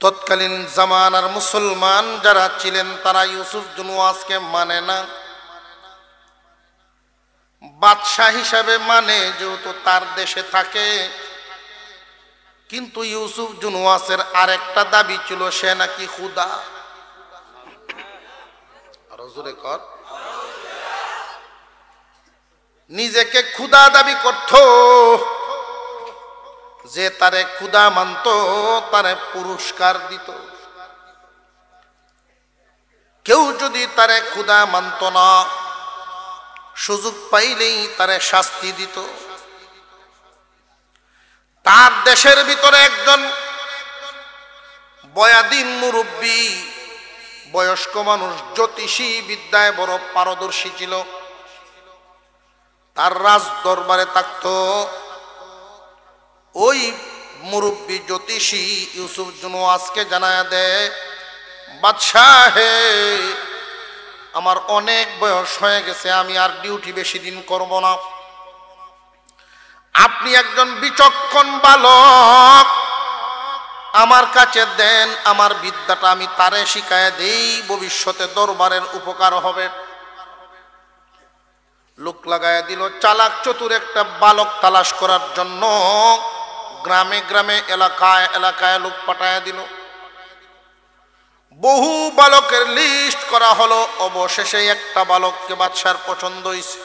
তৎকালীন জামানার মুসলমান যারা ছিলেন তারা ইউসুফ জুনওয়াজকে মানে না, বাদশাহ হিসাবে মানে, যেহেতু তার দেশে থাকে। কিন্তু ইউসুফ জুনওয়াজের আরেকটা দাবি ছিল, সে নাকি খুদা। আরো জোরে কর। নিজেকে খুদা দাবি করত। যে তারে খুদা মানত তারে পুরস্কার দিত, কেউ যদি তারে খুদা মানত না, সুযোগ পাইলেই তারে শাস্তি দিত। তার দেশের ভিতরে একজন বয়াদিন মুরব্বী, বয়স্ক মানুষ, জ্যোতিষী বিদ্যায় বড় পারদর্শী ছিল। তার রাজ দরবারে থাকত। ওই মুরব্বী জ্যোতিষী ইউসুফ জুনওয়াজকে জানায় দেয়, বাদশাহ হে, আমার অনেক বয়স হয়ে গেছে, আমি আর ডিউটি বেশি দিন করব না। আপনি একজন বিচক্ষণ বালক, আমার কাছে দেন, আমার বিদ্যাটা আমি তারে শিখায় দেই, ভবিষ্যতে দরবারের উপকার হবে। লোক লাগায় দিল, চালাক চতুর একটা বালক তালাশ করার জন্য গ্রামে গ্রামে, এলাকায় এলাকায় লোক পাঠায় দিল। বহু বালকের লিস্ট করা হলো। অবশেষে একটা বালককে বাদশার পছন্দ হয়েছে।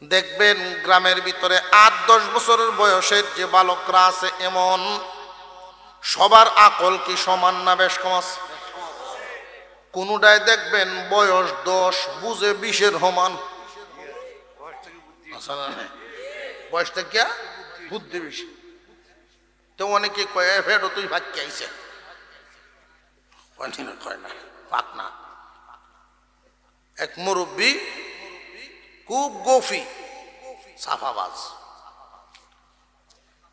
দেখবেন গ্রামের ভিতরে 8-10 বছরের বয়সের যে বালকরা আছে, এমন সবার আকল কি সমান না বেশ কম আছে? কোনটায় দেখবেন বয়স 10, বুঝে 20-এর সমান। বয়সটা কি বুদ্ধি বেশি। তো অনেকে কয়ে ফেরো তুই ভাগ্যে আইছে, কয় না, পাক না। এক মুরব্বী খুব গফি, সাফাবাজ,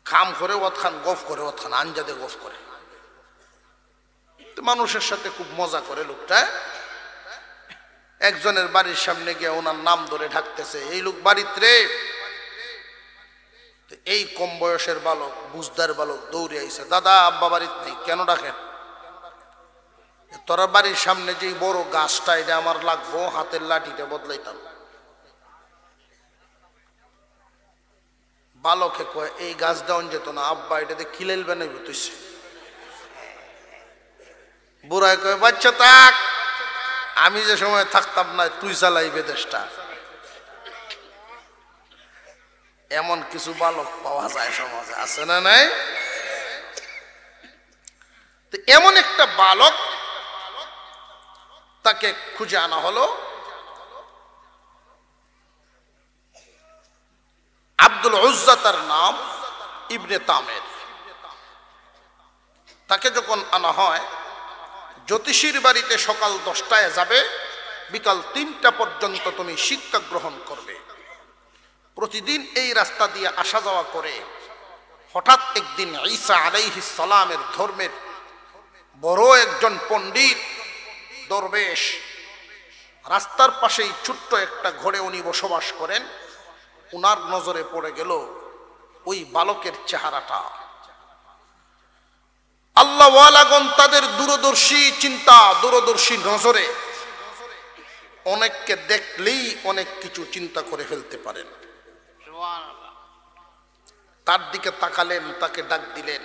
খাম করে ওৎখান, গফ করে ওৎখান, আঞ্জাদে গফ করে, মানুষের সাথে খুব মজা করে লোকটা। একজনের বাড়ির সামনে গিয়ে ওনার নাম ধরে ডাকতেছে, এই লোক বাড়িতে। এই কম বয়সের বালক, বুঝদার বালক দৌড়ে আইছে, দাদা আব্বা বাড়িতে নেই। কেন ডাকেন? তোরা বাড়ির সামনে যে বড় গাছটা, এটা আমার লাগবো, হাতের লাঠিটা বদলাইতাম। বালকে কয়, এই গাছ দেওয়ান যেত না আব্বা, এটাতে খিলাইল বানাইব তুইছে। বুড়াই কয়, বাচ্চা থাক, আমি যে সময় থাকতাম না, তুই চালাইবে দেশটা। এমন কিছু বালক পাওয়া যায় সমাজে, আছে না নাই? তো এমন একটা বালক, তাকে খুঁজে আনা হলো। আব্দুল উজ্জা তার নাম, ইবনে তামের। তাকে যখন আনা হয়, জ্যোতিষীর বাড়িতে সকাল 10টায় যাবে, বিকাল 3টা পর্যন্ত তুমি শিক্ষা গ্রহণ করবে। প্রতিদিন এই রাস্তা দিয়ে আসা যাওয়া করে। হঠাৎ একদিন ঈসা আলাইহিস সালামের ধর্মের বড় একজন পণ্ডিত দরবেশ, রাস্তার পাশেই ছোট্ট একটা ঘরে উনি বসবাস করেন। উনার নজরে পড়ে গেল ওই বালকের চেহারাটা। আল্লাহ ওয়ালাগণ তাদের দূরদর্শী চিন্তা, দূরদর্শী নজরে অনেককে দেখলেই অনেক কিছু চিন্তা করে ফেলতে পারেন। তার দিকে তাকালেন, তাকে ডাক দিলেন,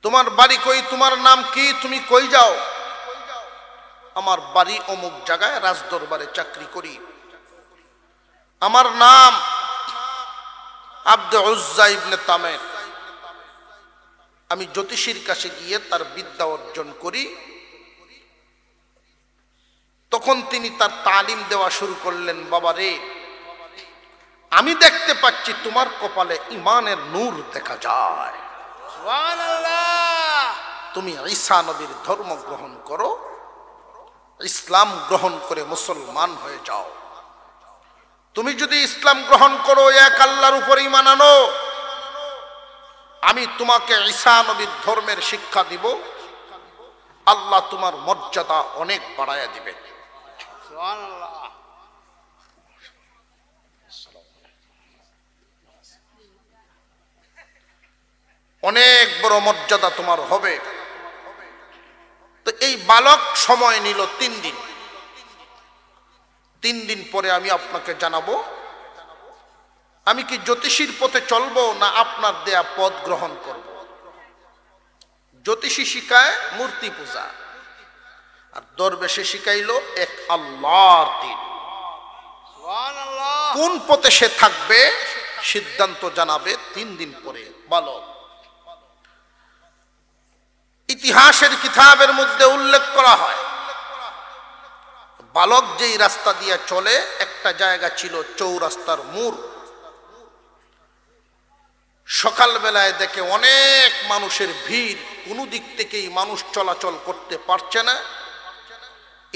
তোমার বাড়ি কই, তোমার নাম কি, তুমি কই যাও? আমার বাড়ি অমুক জায়গায়, রাজদরবারে চাকরি করি। আমার নাম আব্দুল উজ্জা ইবনে তামের। আমি জ্যোতিষীর কাছে গিয়ে তার বিদ্যা অর্জন করি। তখন তিনি তার তালিম দেওয়া শুরু করলেন। বাবা রে, আমি দেখতে পাচ্ছি তোমার কপালে ইমানের নূর দেখা যায়। সুবহানাল্লাহ। তুমি ঈসা নবীর ধর্ম গ্রহণ করো, ইসলাম গ্রহণ করে মুসলমান হয়ে যাও। তুমি যদি ইসলাম গ্রহণ করো, এক আল্লাহর উপর ঈমান আনো, আমি তোমাকে ঈসা নবীর ধর্মের শিক্ষা দিব, আল্লাহ তোমার মর্যাদা অনেক বাড়ায়া দিবেন। সুবহানাল্লাহ। অনেক বড় মর্যাদা তোমার হবে। তো এই বালক সময় নিল 3 দিন। 3 দিন পরে আমি আপনাকে জানাবো আমি কি জ্যোতিষীর পথে চলবো না আপনার দেয়া পথ গ্রহণ করব। জ্যোতিষী শিখায় মূর্তি পূজা, আর দরবেশে শিখাইলো এক আল্লাহর দিন। কোন পথে সে থাকবে সিদ্ধান্ত জানাবে 3 দিন পরে বালক। ইতিহাসের কিতাবের মধ্যে উল্লেখ করা হয় বালক যেই রাস্তা দিয়ে চলে একটা জায়গা ছিল চৌরাস্তার মোড়। সকালবেলায় দেখে অনেক মানুষের ভিড়, কোনো দিক থেকেই মানুষ চলাচল করতে পারছে না।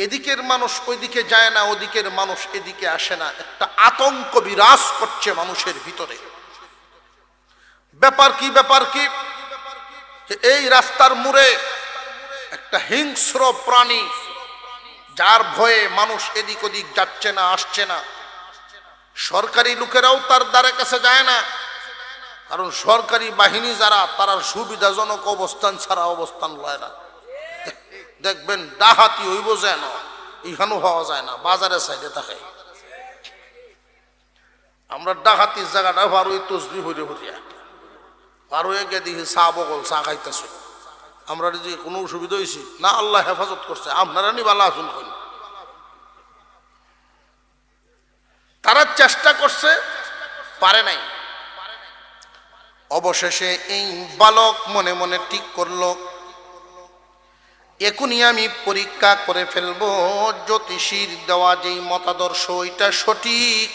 এদিকের মানুষ ওইদিকে যায় না, ওদিকের মানুষ এদিকে আসে না। একটা আতঙ্ক বিরাজ করছে মানুষের ভিতরে। ব্যাপার কি এই রাস্তার মোড়ে একটা হিংস্র প্রাণী, যার ভয়ে মানুষ এদিক ওদিক যাচ্ছে না, আসছে না। সরকারি লোকেরাও তার দ্বারে কাছে যায় না, কারণ সরকারি বাহিনী যারা তারা সুবিধাজনক অবস্থান ছাড়া অবস্থান লয় না। দেখবেন ডাহাতি হইব যেন এখানে হওয়া যায় না, বাজারের সাইডে থাকে। আমরা ডাহাতির জায়গাটা ভারোই তসবি হইরে হরিয়া ভারো গিয়ে দেখি চা বগল চা খাইতেছ। আমরা যে কোনো অসুবিধা হয়েছি না, আল্লাহ হেফাজত করছে, আপনারা নি বালা আসুন। তারা চেষ্টা করছে, পারে নাই। অবশেষে এই বালক মনে মনে ঠিক করলো এখনই আমি পরীক্ষা করে ফেলবো জ্যোতিষীর দেওয়া যেই মতাদর্শ ওইটা সঠিক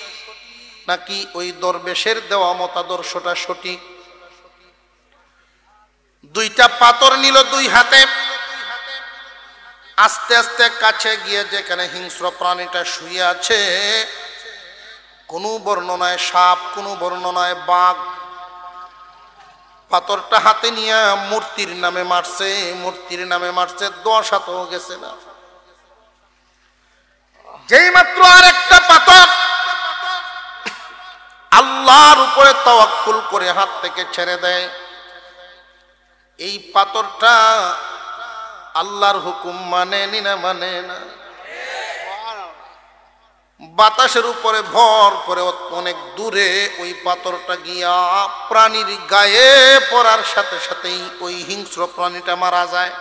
নাকি ওই দরবেশের দেওয়া মতাদর্শটা সঠিক। 2টা পাথর নিল 2 হাতে, আস্তে আস্তে কাছে গিয়ে যেখানে হিংস্র প্রাণীটা শুয়ে আছে, কোনো বর্ণনায় সাপ, কোনো বর্ণনায় বাঘ, পাথরটা হাতে নিয়ে মূর্তির নামে মারছে। মূর্তির নামে মারছে, 10 হাতও গেছে না। যেই মাত্র আর একটা পাথর আল্লাহর উপরে তাওয়াক্কুল করে হাত থেকে ছেড়ে দেয়, এই পাথরটা আল্লাহর হুকুম মানে না, বাতাসের উপরে ভর করে অনেক দূরে ওই পাথরটা গিয়া প্রাণীর গায়ে পড়ার সাথে সাথেই ওই হিংস্র প্রাণীটা মারা যায়।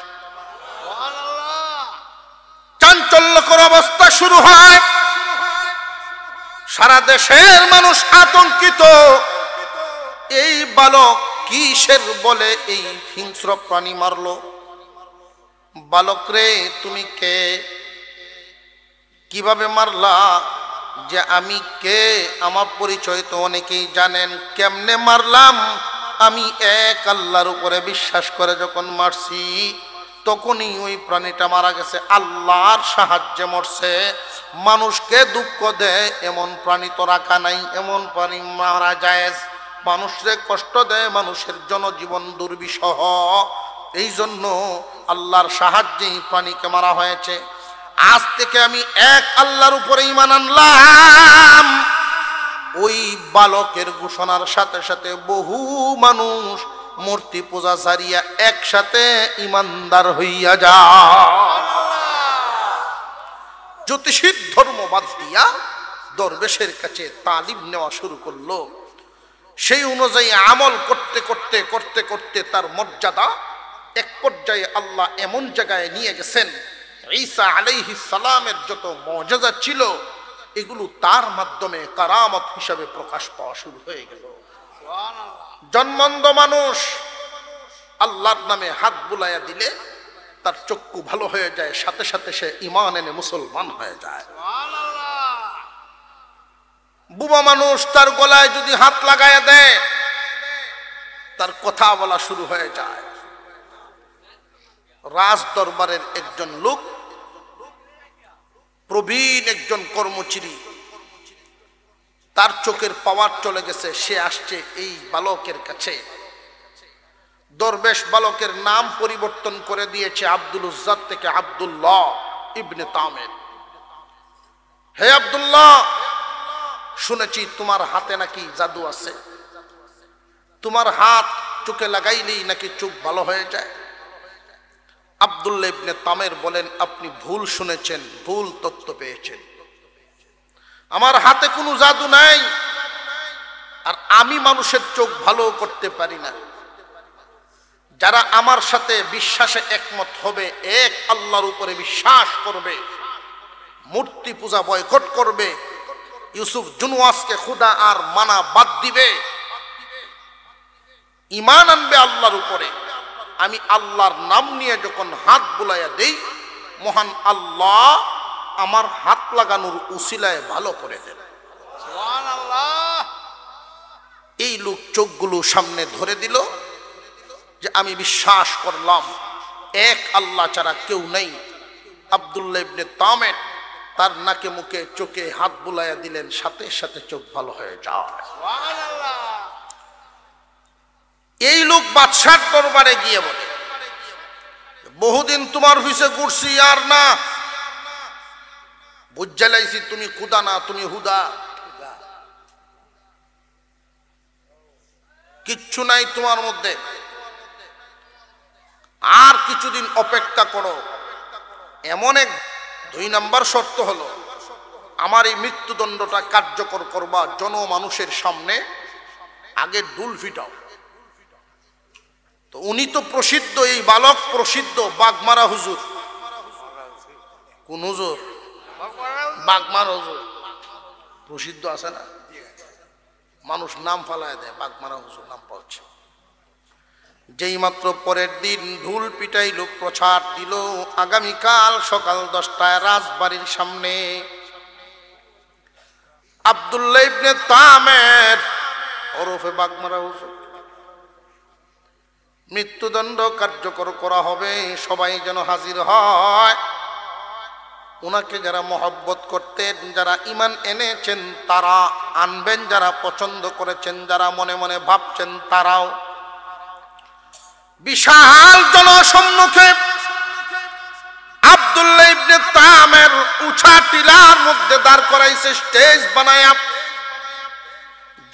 চাঞ্চল্যকর অবস্থা শুরু হয়, সারা দেশের মানুষ আতঙ্কিত। এই বালক কিসের বলে এই হিংস্র প্রাণী মারলো? বালক রে তুমি কে? কিভাবে মারলা? যে আমি কে আমার পরিচয় তো অনেকেই জানেন। কেমনে মারলাম? আমি এক আল্লাহর উপরে বিশ্বাস করে যখন মারছি তখনই ওই প্রাণীটা মারা গেছে। আল্লাহর সাহায্যে মরছে। মানুষকে দুঃখ দেয় এমন প্রাণী তো রাখা নাই, এমন প্রাণী মারা যায়। মানুষকে কষ্ট দেয়, মানুষের জনজীবন দুর্বিষহ, এই জন্য আল্লাহর সাহায্যেই প্রাণীকে মারা হয়েছে। আজ থেকে আমি এক আল্লাহর উপরে ঈমান আনলাম। ওই বালকের ঘোষণার সাথে সাথে বহু মানুষ মূর্তি পূজা ছাড়িয়া একসাথে ঈমানদার হইয়া যায়। জ্যোতিষীর ধর্ম বাদ দিয়া দরবেশের কাছে তালিম নেওয়া শুরু করলো। সেই অনুযায়ী আমল করতে করতে করতে করতে তার মর্যাদা এক পর্যায়ে আল্লাহ এমন জায়গায় নিয়ে গেছেন, ঈসা আলাইহিস সালামের যত মুজিজা ছিল এগুলো তার মাধ্যমে কারামত হিসাবে প্রকাশ পাওয়া শুরু হয়ে গেল। জন্মন্ধ মানুষ আল্লাহর নামে হাত বুলাইয়া দিলে তার চক্ষু ভালো হয়ে যায়, সাথে সাথে সে ঈমান এনে মুসলমান হয়ে যায়। বুবা মানুষ তার গলায় যদি হাত লাগায়া দেয় তার কথা বলা শুরু হয়ে যায়। রাজ দরবারের একজন লোক, প্রবীণ একজন কর্মচারী, তার চোখের পাওয়ার চলে গেছে, সে আসছে এই বালকের কাছে। দরবেশ বালকের নাম পরিবর্তন করে দিয়েছে আব্দুল উজ্জাত থেকে আব্দুল্লাহ ইবনে তামের। হে আব্দুল্লাহ, শুনেছি তোমার হাতে নাকি জাদু আছে, তোমার হাত চোখে লাগাইলেই নাকি চোখ ভালো হয়ে যায়? আব্দুল্লাহ ইবনে তামের বলেন, আপনি ভুল শুনেছেন, ভুল তথ্য পেয়েছেন। আমার হাতে কোনো জাদু নাই, আর আমি মানুষের চোখ ভালো করতে পারি না। যারা আমার সাথে বিশ্বাসে একমত হবে, এক আল্লাহর উপরে বিশ্বাস করবে, মূর্তি পূজা বয়কট করবে, ইউসুফ জুনওয়াসকে খুদা আর মানা বাদ দিবে, ঈমান আনবে আল্লাহর উপরে, আমি আল্লাহর নাম নিয়ে যখন হাত বুলাইয়া দেই, মহান আল্লাহ আমার হাত লাগানোর উসিলায় ভালো করে দেন। সুবহানাল্লাহ। এই লোক চোখগুলো সামনে ধরে দিল যে আমি বিশ্বাস করলাম এক আল্লাহ ছাড়া কেউ নেই। আব্দুল্লাহ ইবনে তামের তার নাকে মুখে চোখে হাত বুলাইয়া দিলেন, সাথে সাথে চোখ ভালো হয়ে যায়। সুবহানাল্লাহ। এই লোক বাদশার দরবারে গিয়ে বলে, বহুদিন তোমার হইছে ঘুরছি, আর না বুঝাইছি তুমি খুদা না, তুমি হুদা, কিচ্ছু নাই তোমার মধ্যে, আর কিছুদিন অপেক্ষা করো। এমন এক 2 নম্বর শর্ত হলো, আমার এই মৃত্যুদণ্ডটা কার্যকর করবা জনমানুষের সামনে, আগে ডুল ফিটাও। তো উনি তো প্রসিদ্ধ, এই বালক প্রসিদ্ধ বাগমারা হুজুর। কোন হুজুর? বাগমারা হুজুর প্রসিদ্ধ আছে না, মানুষ নাম ফালায় দেয়, বাগমারা হুজুর নাম পাচ্ছে। যেই মাত্র পরের দিন ঢুল পিটাইল, প্রচার দিল, আগামীকাল সকাল 10টায় রাজবাড়ির সামনে আব্দুল্লাহ ইবনে তামের ওরফে বাগমারা হুজুর মৃত্যুদণ্ড কার্যকর করা হবে, সবাই যেন হাজির হয়। ওনাকে যারা মহব্বত করতেন, যারা ঈমান এনেছেন তারা আনবেন, যারা পছন্দ করেছেন, যারা মনে মনে ভাবছেন তারাও। বিশাল জনসম্মুখে আব্দুল্লাহ ইবনে তামের উঁচা টিলার মধ্যে দাঁড় করাইছে, স্টেজ বানায়া।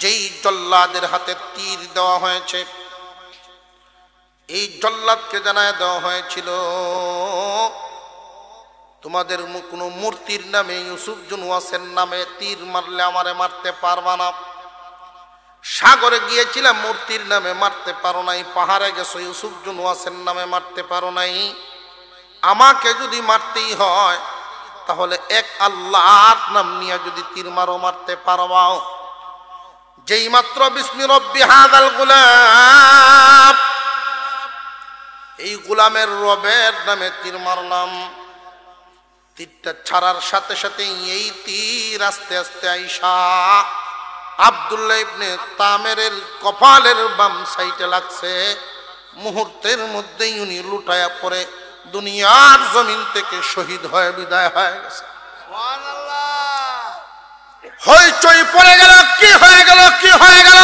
যেই জল্লাদের হাতে তীর দেওয়া হয়েছে, এই জল্লাদকে জানায় দেওয়া হয়েছিল, তোমাদের কোনো মূর্তির নামে, ইউসুফ জুনওয়াসের নামে তীর মারলে আমারে মারতে পারবা না। সাগরে গিয়েছিলাম, মূর্তির নামে মারতে পারো নাই। পাহাড়ে গেছো, ইউসুফ জুনওয়াসের নামে মারতে পারো নাই। আমাকে যদি মারতেই হয় তাহলে এক আল্লাহর নাম নিয়ে যদি তীর মারো, মারতে পারবাও। যেই মাত্র বিসমি রব্বি হাযাল গুলাম, এই গোলামের রবের নামে তীর মারলাম, তীরটা ছাড়ার সাথে সাথে এই তীর আস্তে আস্তে আইসা আব্দুল্লাহ ইবনে তামের কপালের বাম সাইডে লাগছে। মুহূর্তের মধ্যেই উনি লুটায়া পড়ে দুনিয়ার জমিন থেকে শহীদ হয়ে বিদায় হয়ে গেছে। সুবহানাল্লাহ। হইচই পড়ে গেল, কি হয়ে গেল, কি হয়ে গেল?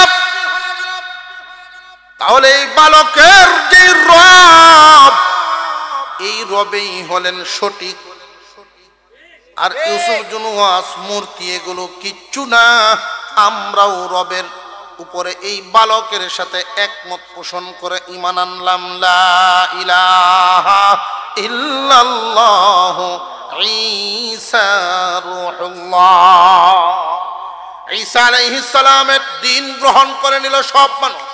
তাহলে এই বালকের যে রব, এই রবেই হলেন সঠিক, আর ইউসুফ জুনওয়াস মূর্তি এগুলো কিচ্ছু না। আমরাও রবের উপরে এই বালকের সাথে একমত পোষণ করে ঈমান আনলাম, লা ইলাহা ইল্লাল্লাহ ঈসা রূহুল্লাহ। ঈসা আলাইহিস সালামের দ্বীন গ্রহণ করে নিল সব মানুষ।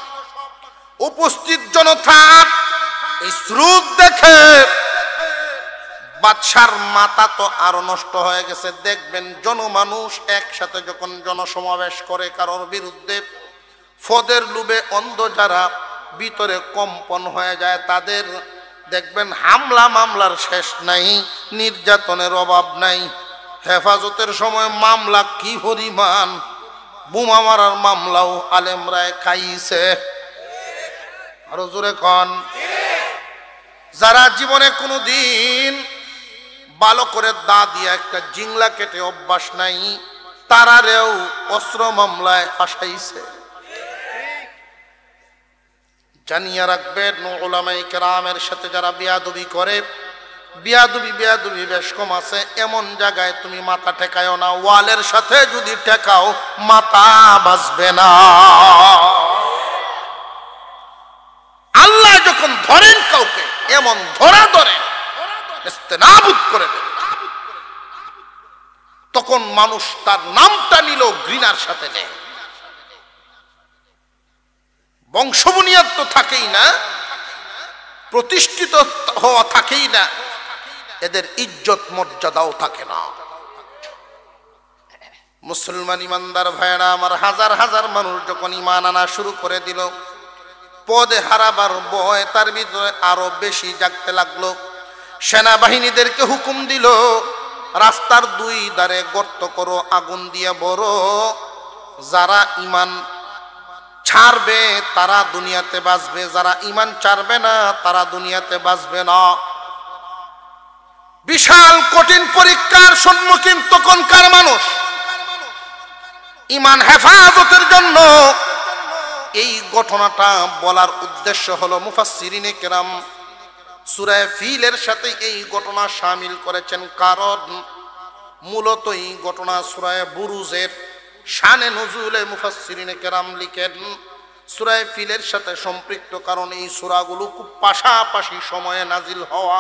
উপস্থিত জনতা এই স্রোত দেখে বাদশার মাথা তো আরো নষ্ট হয়ে গেছে। দেখবেন জনমানুষ একসাথে যখন জনসমাবেশ করে কারোর বিরুদ্ধে, ফদের লোভে অন্ধ যারা ভিতরে কম্পন হয়ে যায়, তাদের দেখবেন হামলা মামলার শেষ নাই, নির্যাতনের অভাব নাই। হেফাজতের সময় মামলা কি পরিমাণ, বোমা মারার মামলাও আলেমরায় খাইছে। আরো জোরে কন। যারা জীবনে কোনোদিন ভালো করে দা দিয়ে একটা জিংলা কেটে অভ্যাস নাই, তারারেও অস্ত্র মামলায় ফাঁসাইছে। জানিয়ে রাখবেন, উলামায়ে কেরামের সাথে যারা বিয়াদবি করে, বিয়াদবি বেশ কম আছে। এমন জায়গায় তুমি মাথা ঠেকায়ও না, ওয়ালের সাথে যদি ঠেকাও মাথা বাঁচবে না। ধরেন কাউকে, এমন ধরা ধরেন নেস্তেনাবুদ করে দেন, তখন মানুষ তার নামটা নিল ঘৃণার সাথে নেয়। বংশবুনিয়াদ তো থাকেই না, প্রতিষ্ঠিত হওয়া থাকেই না, এদের ইজ্জত মর্যাদাও থাকে না। মুসলমান ইমানদার ভাইরা আমার, হাজার হাজার মানুষ যখন ইমান আনা শুরু করে দিল, পদে হারাবার ভয় তার ভিতরে আরো বেশি জাগতে লাগলো। সেনাবাহিনীদেরকে হুকুম দিল, রাস্তার দুই ধারে গর্ত করো, আগুন দিয়ে বড়, যারা ইমান ছাড়বে তারা দুনিয়াতে বাঁচবে, যারা ইমান ছাড়বে না তারা দুনিয়াতে বাঁচবে না। বিশাল কঠিন পরীক্ষার সম্মুখীন তখনকার মানুষ। ইমান হেফাজতের জন্য এই ঘটনাটা বলার উদ্দেশ্য হলো, মুফাসসিরিনে কেরাম সূরা ফিলের সাথে এই ঘটনা শামিল করেছেন, কারণ মূলত এই ঘটনা সূরা বুরুজের শানে নুজুলে মুফাসসিরিনে কেরাম লিখেন সূরা ফিলের সাথে সম্পৃক্ত, কারণ এই সূরাগুলো খুব পাশাপাশি সময়ে নাজিল হওয়া।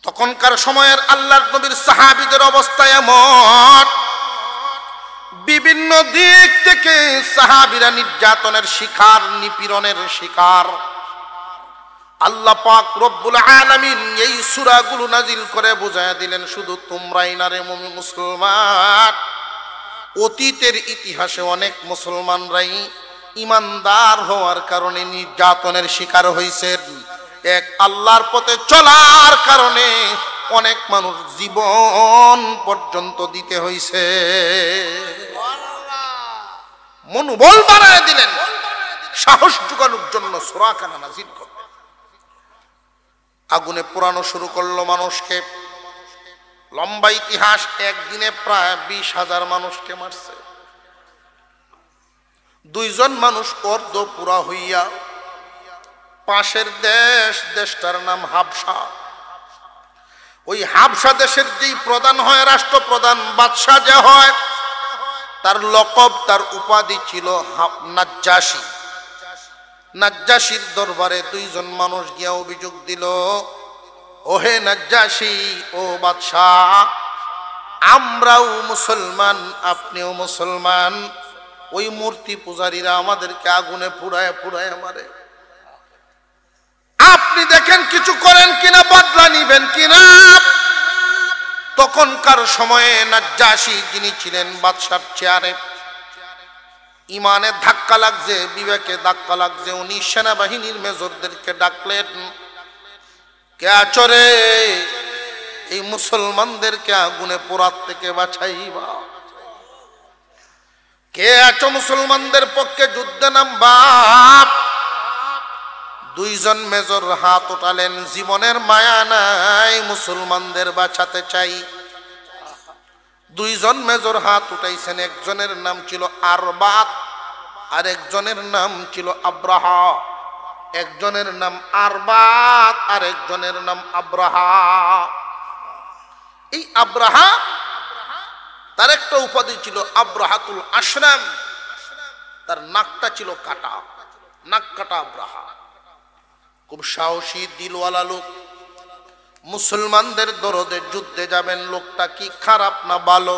তখনকার সময়ের আল্লাহর নবীর সাহাবীদের অবস্থা এমন, বিভিন্ন দিক থেকে সাহাবীরা নির্যাতনের শিকার, নিপীড়নের শিকার। আল্লাহ পাক রব্বুল আলামিন এই সূরাগুলো নাজিল করে বুঝায়া দিলেন, শুধু তোমরাই না রে মুমিন মুসলমান, অতীতের ইতিহাসে অনেক মুসলমানরাই ইমানদার হওয়ার কারণে নির্যাতনের শিকার হয়েছেন। এক আল্লাহর পথে চলার কারণে অনেক মানুষ জীবন পর্যন্ত দিতে হয়েছে। মনোবল বাড়ায় দিলেন, সাহস জোগানোর জন্য সূরা কানা নাজিল করলেন। আগুনে পোড়ানো শুরু করলো মানুষকে। লম্বা ইতিহাস, একদিনে প্রায় 20,000 মানুষকে মারছে। 2 জন মানুষ অর্ধ পুরা হইয়া পাশের দেশটার নাম হাবশা। ওই হাবশা দেশের যেই প্রধান হয়, রাষ্ট্রপ্রধান বাদশাহ যে হয়, তার লকব, তার উপাধি ছিল নাজ্জাশী। নাজ্জাশীর দরবারে 2 জন মানুষ গিয়া অভিযোগ দিল, ওহে নাজ্জাশী, ও বাদশাহ, আমরাও মুসলমান, আপনিও মুসলমান, ওই মূর্তি পূজারীরা আমাদেরকে আগুনে পুড়ায় পুড়ায় মারে, আপনি দেখেন কিছু করেন কিনা, বদলা নিবেন কিনা। তখনকার সময়ে নাজ্জাশী যিনি ছিলেন বাদশার চেয়ারে, ইমানে ধাক্কা লাগছে, বিবেকে ধাক্কা লাগছে, উনি সেনাবাহিনীর মেজরদেরকে ডাকলেন, কে আছো রে, এই মুসলমানদেরকে আগুনে পোড়ার থেকে বাঁচাইবা? কে আছো মুসলমানদের পক্ষে যুদ্ধে নামবা? 2 জন মেজর হাত উঠালেন, জীবনের মায়া নাই, মুসলমানদের বাঁচাতে চাই। 2 জন মেজর হাত উঠাইছেন, একজনের নাম ছিল আরবাত, আর একজনের নাম ছিল আব্রাহা। একজনের নাম আরবাত আর একজনের নাম আব্রাহা। এই আব্রাহা, তার একটা উপাধি ছিল আব্রাহাতুল আশরাম, তার নাকটা ছিল কাটা, নাক কাটা আব্রাহা। খুব সাহসী দিলওয়ালা লোক, মুসলমানদের দরদে যুদ্ধে যাবেন। লোকটা কি খারাপ না ভালো?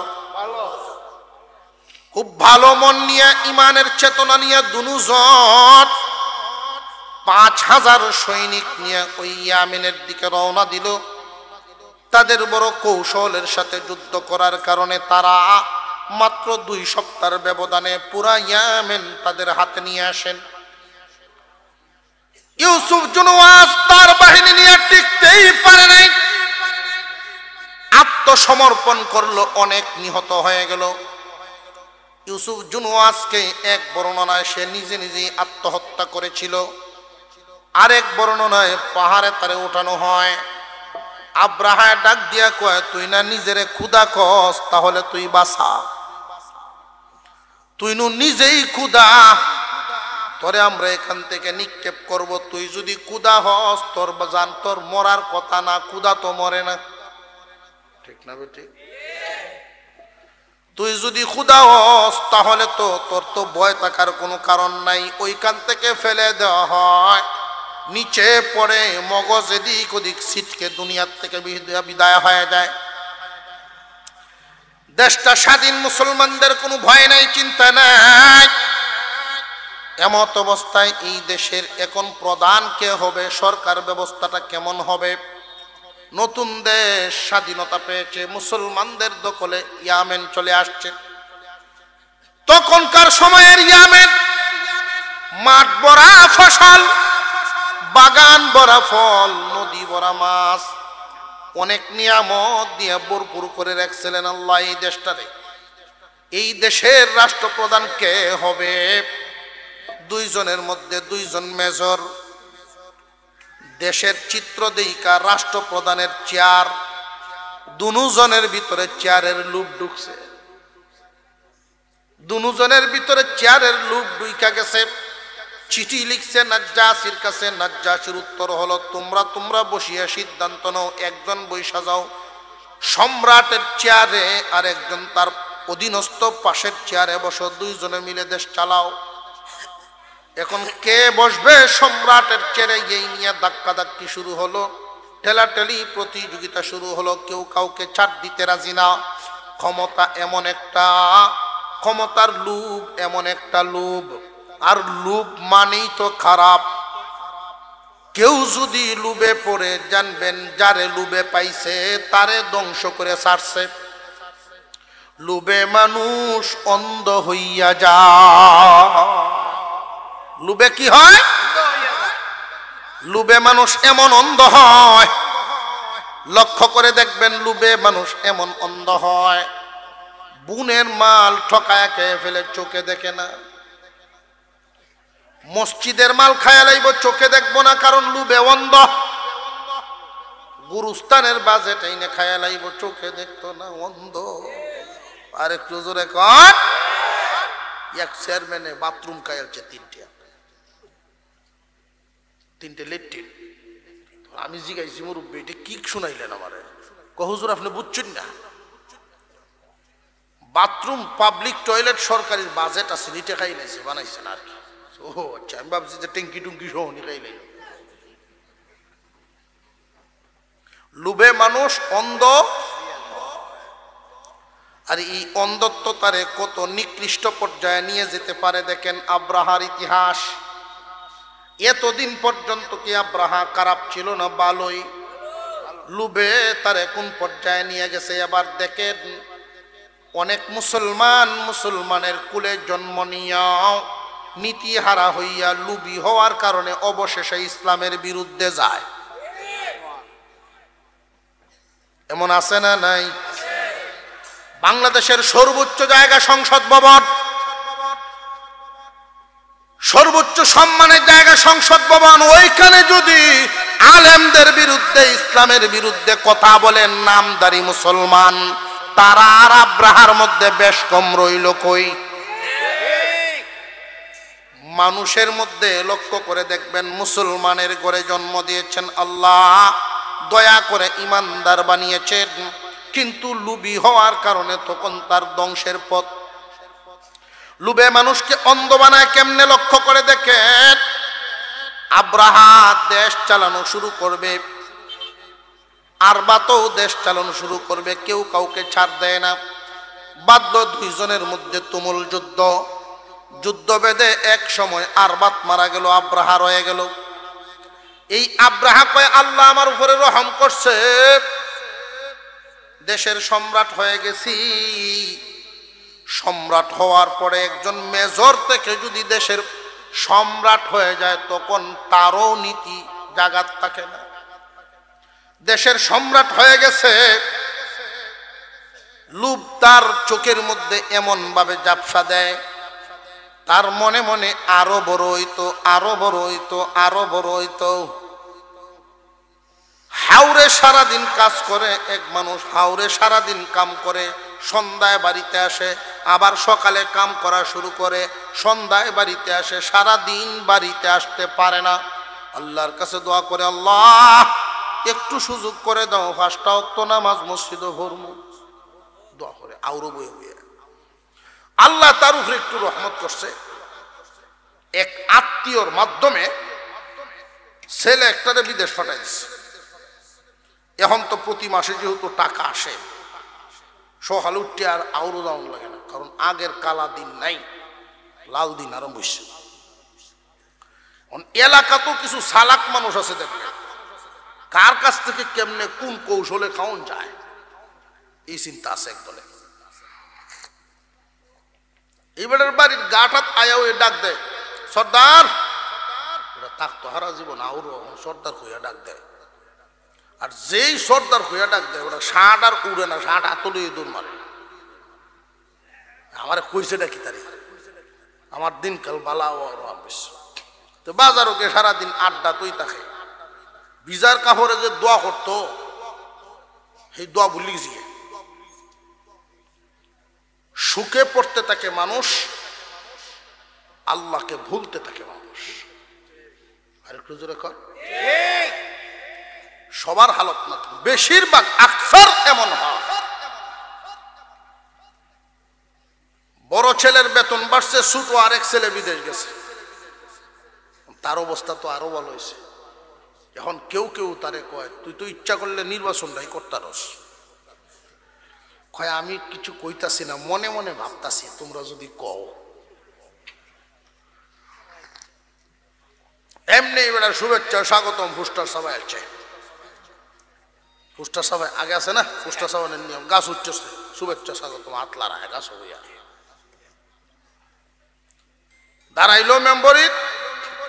খুব ভালো মন নিয়ে, ইমানের চেতনা নিয়ে দুজন 5,000 সৈনিক নিয়ে ওই ইয়ামেনের দিকে রওনা দিল। তাদের বড় কৌশলের সাথে যুদ্ধ করার কারণে তারা মাত্র 2 সপ্তাহের ব্যবধানে পুরা ইয়ামেন তাদের হাতে নিয়ে আসেন। ইউসুফ জুনওয়াস তার বাহিনী নিয়ে টিকতেই পারে নাই, আত্মসমর্পণ করলো, অনেক নিহত হয়ে গেল। ইউসুফ জুনওয়াসকে এক বর্ণনায় সে নিজে নিজেই আত্মহত্যা করেছিল, আরেক বর্ণনায় পাহাড়ে তারে উঠানো হয়। আব্রাহা ডাক দিয়া কয়, তুই না নিজেরে ক্ষুধা কস, তাহলে তুই বাঁচা, তুই নু নিজেই ক্ষুধা, তোরে আমরা এখান থেকে নিক্ষেপ করব। তুই যদি ক্ষুধা হস, তোর জান, তোর মরার কথা না, ক্ষুধা তো মরে না, ঠিক না বেটি? তুই যদি ক্ষুধা হস তাহলে তো তোর তো ভয় থাকার কোনো কারণ নাই, ওইখান থেকে ফেলে দেওয়া হয়। নিচে পড়ে, মগজ এদিক ওদিক ছিটকে দুনিয়ার থেকে বিদায় হয়ে যায়। দেশটা স্বাধীন, মুসলমানদের কোনো ভয় নাই, চিন্তা নাই। এমত অবস্থায় এই দেশের এখন প্রধান কে হবে, সরকার ব্যবস্থাটা কেমন হবে? নতুন দেশ স্বাধীনতা পেয়েছে, মুসলমানদের দখলে ইয়ামেন চলে আসছে। তখনকার সময়ের ইয়ামেন মাঠ ভরা ফসল, বাগান ভরা ফল, নদী ভরা মাছ, অনেক নিয়ামত দিয়ে ভরপুর করে রাখছিলেন আল্লাহ এই দেশটারে। এই দেশের রাষ্ট্রপ্রধান কে হবে? দুইজনের মধ্যে দুইজন মেজর। দেশের চিত্র দেইকা রাষ্ট্রপ্রধানের চেয়ার, দুজনের ভিতরে চেয়ারের লুপ ঢুকছে, দুজনের ভিতরে চেয়ারের লুপ ঢুইকা গেছে। চিঠি লিখছে নাজ্জাসির কাছে, নাজ্জাসির উত্তর হলো তোমরা বসিয়া সিদ্ধান্ত নাও, একজন বৈশা যাও সম্রাটের চেয়ারে আর একজন তার অধীনস্থ পাশের চেয়ারে বসো, দুইজনে মিলে দেশ চালাও। এখন কে বসবে সম্রাটের চেয়ারে, এই নিয়ে ধাক্কাধাক্কি শুরু হলো, ঠেলাঠেলি প্রতিযোগিতা শুরু হলো, কেউ কাউকে ছাড় দিতে রাজি না। ক্ষমতা এমন একটা, ক্ষমতার লোভ এমন একটা লোভ, আর লোভ মানেই তো খারাপ। কেউ যদি লোভে পড়ে, জানবেন যারে লোভে পাইছে তারে ধ্বংস করে ছাড়ছে। লোভে মানুষ অন্ধ হইয়া যায়। লোভে কি হয়? লোভে মানুষ এমন অন্ধ হয়, লক্ষ্য করে দেখবেন লোভে মানুষ এমন অন্ধ হয়, বুনের মাল ঠকায় খেয়ে ফেলে, চোখে দেখে না। মসজিদের মাল খায়া লাইব, চোখে দেখবো না, কারণ লোভে অন্ধ। গুরুস্থানের বাজেট এনে খায়া লাইব, চোখে দেখতো না, অন্ধ। আর একটু জোরে কর। এক চেয়ারম্যানে বাথরুম খায়ালছে তিনটে লেট্রিন। আমি জিগাইছি মুরব্বী এটা কি শুনাইলেন আমারে? হুজুর আপনি বুঝছেন না, বাথরুম পাবলিক টয়লেট সরকারি বাজেট আছে, নিটে খাই লাইছে, বানাইছেন আর কি। ও আচ্ছা, আমি ভাবছি যে ট্যাঙ্কি টুঙ্কি সহ নিকাই লাইল। লোভে মানুষ অন্ধ, আর এই অন্ধত্ব তারে কত নিকৃষ্ট পর্যায়ে নিয়ে যেতে পারে দেখেন আব্রাহার ইতিহাস। এতদিন পর্যন্ত কি আব্রাহা খারাপ ছিল না? ভালোই। লোভে তারে কোন পর্যায়ে নিয়ে গেছে এবার দেখেন। অনেক মুসলমানের কুলে জন্ম নিয়াও নীতিহারা হইয়া লুবি হওয়ার কারণে অবশেষে ইসলামের বিরুদ্ধে যায়। এমন আছে না নাই? বাংলাদেশের সর্বোচ্চ জায়গা সংসদ ভবন, সর্বোচ্চ সম্মানের জায়গা সংসদ ভবন। ওইখানে যদি আলেমদের বিরুদ্ধে, ইসলামের বিরুদ্ধে কথা বলেন নামদারি মুসলমান, তারা আর আব্রাহার মধ্যে বেশ কম রইল কই? মানুষের মধ্যে লক্ষ্য করে দেখবেন, মুসলমানের ঘরে জন্ম দিয়েছেন আল্লাহ, দয়া করে ইমানদার বানিয়েছেন, কিন্তু লুবি হওয়ার কারণে তখন তার ধ্বংসের পথ। লুবে মানুষকে অন্ধ বানায় কেমনে? লক্ষ্য করে দেখেন। আব্রাহা দেশ চালানো শুরু করবে, আরবাতেও দেশ চালানো শুরু করবে, কেউ কাউকে ছাড় দেয় না। বাধ্য দুইজনের মধ্যে তুমুল যুদ্ধ, যুদ্ধ বেঁধে এক সময় আরবাত মারা গেল, আব্রাহা রয়ে গেল। এই আব্রাহা কয় আল্লাহ আমার উপরে রহম করছে, দেশের সম্রাট হয়ে গেছি। সম্রাট হওয়ার পরে একজন মেজর থেকে যদি দেশের সম্রাট হয়ে যায়, তখন তারও নীতি জাগাত থাকে না। দেশের সম্রাট হয়ে গেছে, লোভ তার চোখের মধ্যে এমন ভাবে জাপসা দেয়, তার মনে মনে আরো বড় হইতো, আরো বড় হইতো, আরো বড় হইতো। হাওরে সারাদিন কাজ করে এক মানুষ, হাওরে সারাদিন কাম করে, সন্ধ্যায় বাড়িতে আসে, আবার সকালে কাম করা শুরু করে, সন্ধ্যায় বাড়িতে আসে, সারাদিন বাড়িতে আসতে পারে না। আল্লাহর কাছে দোয়া করে, আল্লাহ একটু সুযোগ করে দাও, 5টা ওয়াক্ত নামাজ মসজিদে পড়বো। দোয়া করে আউরো বয়ে বয়ে আল্লাহ তার উপরে একটু রহমত করছে। এক আত্মীয়র মাধ্যমে ছেলে একটারে বিদেশ পাঠাই দিচ্ছে। এখন তো প্রতি মাসে যেহেতু টাকা আসে, সকালে উঠতে আর আউরো যাওয়ান লাগে না, কারণ আগের কালা দিন নাই, লাল দিন আরম্ভ হয়েছে। এলাকা তো কিছু সালাক মানুষ আছে, দেখবে কার কাছ থেকে কেমনে কোন কৌশলে খাওয়ান যায় এই চিন্তা আছে একদলে। এইবারের বাড়ির গাটাত আয়া হয়ে ডাক দেয়, সর্দার। ওরা তাকতো হারা জীবন আউরো সর্দার হইয়া ডাক দেয়। আর যেই সর্দার হইয়া ডাক দেয় ওরা ষাট আর উড়ে না, ষাট হাতলে দৌড় মারে। আমার কইছে ডাকি তারি আমার দিনকাল বালা বেশ। তো বাজার ওকে সারাদিন আড্ডা তুই তাকে ভিজার কাপড়ে যে দোয়া করতো সেই দোয়া ভুলি গেছি। সুখে পড়তে থাকে মানুষ, আল্লাহকে ভুলতে থাকে মানুষ। আর একটু জোরে কর। সবার হালত না, বেশিরভাগ আকসার এমন হয়। বড় ছেলের বেতন বাড়ছে, ছোট আরেক ছেলে বিদেশ গেছে, তার অবস্থা তো আরো ভালো হয়েছে। এখন কেউ কেউ তারে কয় তুই তো ইচ্ছা করলে নির্বাচনটাই করতারস। কয় আমি কিছু কইতাছি না, মনে মনে ভাবতাছি, তোমরা যদি কও। এমনি এবার শুভেচ্ছা স্বাগতম ফুস্টার সবাই আছে। ফুস্টার সবাই আগে আছে না, ফুস্টার সবাইয়ের নিয়ম গাছ উঠছে, শুভেচ্ছা স্বাগতম আতলারা গাছ হইয়া দাঁড়াইলো মেম্বরি।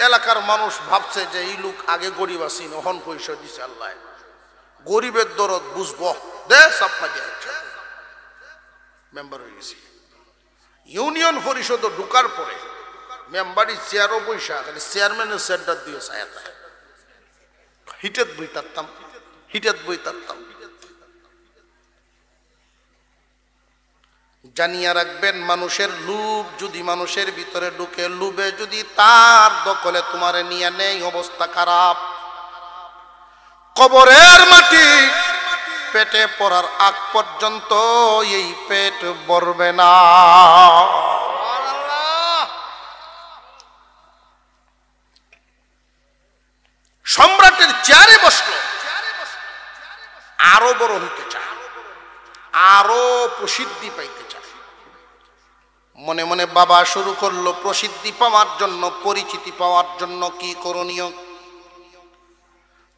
এলাকার মানুষ ভাবছে যে এই লোক আগে গরিব আছি, নহন পয়সা দিছে আল্লাহ, গরিবের দরদ বুঝবো, দে সাপমা দিয়ে মেম্বার হয়ে গেছি। ইউনিয়ন পরিষদ ঢুকার পরে মেম্বারি চেয়ারও পয়সা, খালি চেয়ারম্যানের সেন্টার দিয়ে ছায়াতা হিটেত বই তারতাম, হিটেত বই তারতাম। জানিয়া রাখবেন, মানুষের লোভ যদি মানুষের ভিতরে ঢুকে, লোভে যদি তার দখলে তোমারে নিয়ে নেই, অবস্থা খারাপ। কবরের মাটি পেটে পড়ার আগ পর্যন্ত এই পেট ভরবে না। সম্রাটের চেয়ারে বসলো, আরো বড় হইতে চায়, আরো প্রসিদ্ধি পাইতে চায়। মনে মনে বাবা শুরু করলো প্রসিদ্ধি পাওয়ার জন্য, পরিচিতি পাওয়ার জন্য কি করণীয়।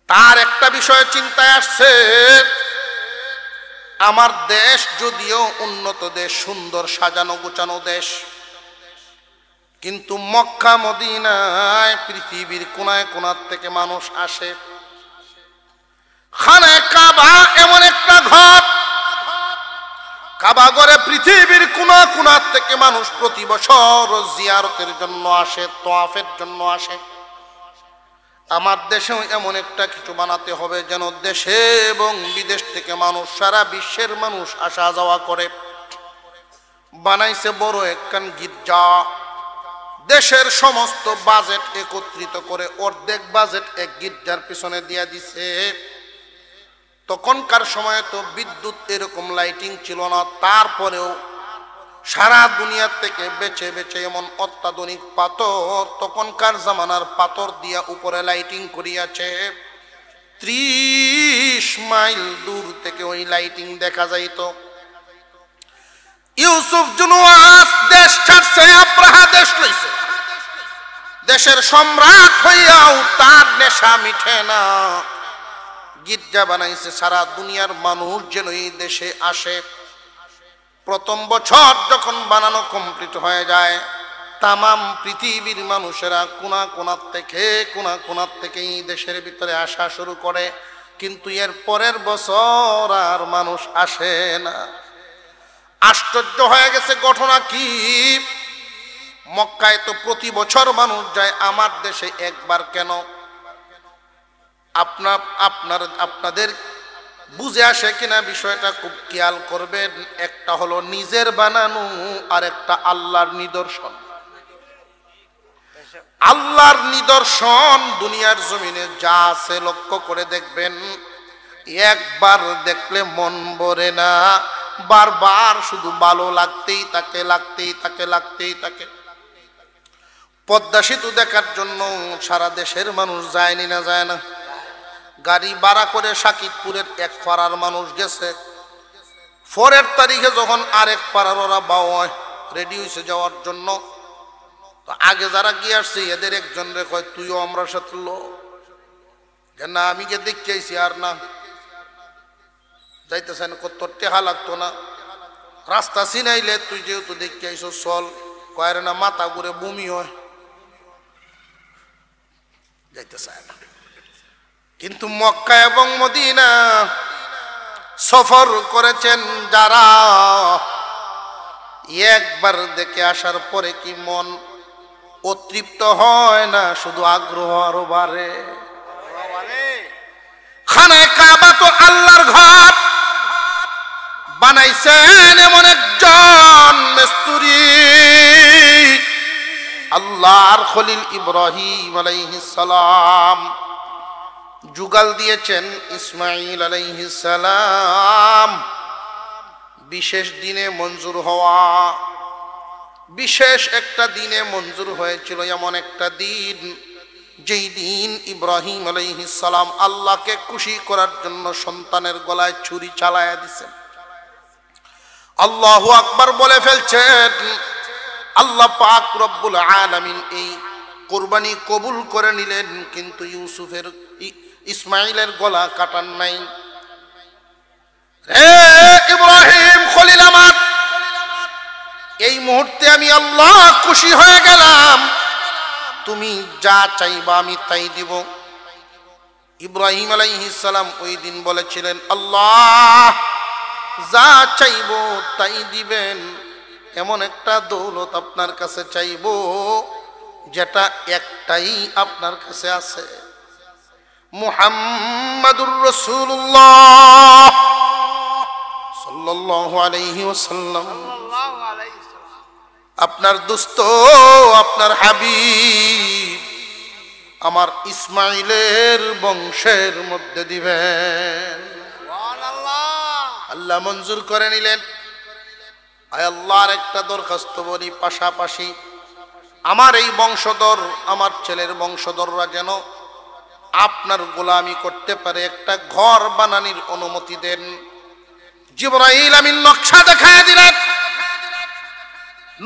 তার একটা বিষয় চিন্তায় আসছে, আমার দেশ যদিও উন্নত দেশ, সুন্দর সাজানো গোছানো দেশ, কিন্তু মক্কা মদিনায় পৃথিবীর কোনায় কোনার থেকে মানুষ আসে। খানায়ে কাবা এমন একটা ঘর, কাবা ঘরে পৃথিবীর কোনা কোনার থেকে মানুষ প্রতি বছর জিয়ারতের জন্য আসে, তোয়াফের জন্য আসে। আমার দেশেও এমন একটা কিছু বানাতে হবে যেন দেশে এবং বিদেশ থেকে মানুষ, সারা বিশ্বের মানুষ আসা যাওয়া করে। বানাইছে বড় একখান গির্জা, দেশের সমস্ত বাজেট একত্রিত করে অর্ধেক বাজেট এক গির্জার পিছনে দিয়া দিছে। তখনকার সময়ে তো বিদ্যুৎ এরকম লাইটিং ছিল না, তারপরেও সারা দুনিয়া থেকে বেছে বেছে এমন অত্যাধুনিক পাথর, তখনকার জামানার পাথর দিয়া উপরে লাইটিং করিয়াছে। 30 মাইল দূর থেকে ওই লাইটিং দেখা যাইত। ইউসুফ জুনুয়াস দেশ ছাড়ছে, আব্রাহা দেশ লইছে। দেশের সম্রাট হইয়াও তার নেশা মিঠে না। গির্জা বানাইছে, সারা দুনিয়ার মানুষ যেন এই দেশে আসে। প্রথম বছর যখন বানানো কমপ্লিট হয়ে যায়, তামাম পৃথিবীর মানুষেরা কোনা কোনার থেকে এই দেশের ভিতরে আসা শুরু করে। কিন্তু এর পরের বছর আর মানুষ আসে না। আশ্চর্য হয়ে গেছে ঘটনা কি, মক্কায় তো প্রতি বছর মানুষ যায়, আমার দেশে একবার কেন? আপনাদের বুঝে আসে কিনা বিষয়টা খুব খেয়াল করবেন। একটা হলো নিজের বানানো, আর একটা আল্লাহর নিদর্শন। আল্লাহর নিদর্শন দুনিয়ার জমিনে যা আছে লক্ষ্য করে দেখবেন, একবার দেখলে মন ভরে না, বারবার শুধু ভালো লাগতেই থাকে। পদ্মা সেতু দেখার জন্য সারা দেশের মানুষ যায়নি না যায় না? গাড়ি ভাড়া করে সাকিবপুরের এক পাড়ার মানুষ গেছে, পরের তারিখে যখন আরেক পাড়ার ওরা বাওয়ায় রেডি হয়েছে যাওয়ার জন্য, তো আগে যারা গিয়ে আসছে এদের একজন রে কয় তুইও আমরা সাথে লো, যে না আমি গিয়ে দেখতে আইছি আর না যাইতেছেন, কত টেহা লাগতো না, রাস্তা চিনাইলে তুই যেহেতু দেখতে আইছো চল, কয়ের না মাথা ঘুরে বমি হয়, যাইতে চায় না। কিন্তু মক্কা এবং মদিনা সফর করেছেন যারা, একবার দেখে আসার পরে কি মন অতৃপ্ত হয় না, শুধু আগ্রহ আরো বাড়ে। খানায়ে কাবা তো আল্লাহর ঘর, বানাইছেন এমন একজন মিস্ত্রি, আল্লাহর খলিল ইব্রাহিম আলাইহিস সালাম, যুগাল দিয়েছেন ইসমাঈল আলাইহিস সালাম। বিশেষ দিনে মঞ্জুর হওয়া, বিশেষ একটা দিনে মঞ্জুর হয়েছিল, এমন একটা দিন যেই দিন ইব্রাহিম আলাইহিস সালাম আল্লাহকে খুশি করার জন্য সন্তানের গলায় ছুরি চালায়া দিয়েছেন। আল্লাহু আকবার বলে ফেলছেন, আল্লাহ পাক রব্বুল আলামিন এই কুরবানি কবুল করে নিলেন, কিন্তু ইসমাইলের গলা কাটান নাই। হে ইব্রাহিম খলিল আমার, এই মুহূর্তে আমি আল্লাহ খুশি হয়ে গেলাম, তুমি যা চাইবা আমি তাই দিব। ইব্রাহিম আলাইহিস সালাম ওই দিন বলেছিলেন, আল্লাহ যা চাইব তাই দিবেন, এমন একটা দৌলত আপনার কাছে চাইব যেটা একটাই আপনার কাছে আছে, মুহাম্মাদুর রাসূলুল্লাহ সাল্লাল্লাহু আলাইহি ওয়াসাল্লাম, আপনার দোস্ত, আপনার হাবিব আমার ইসমাইলের বংশের মধ্যে দিবেন। আল্লাহ মঞ্জুর করে নিলেন। আয় আল্লাহর একটা দরখাস্ত বলি, পাশাপাশি আমার এই বংশধর, আমার ছেলের বংশধররা যেন আপনার গোলামি করতে পারে, একটা ঘর বানানোর অনুমতি দেন। জিবরাইল আমিন নকশা দেখায় দিলেন,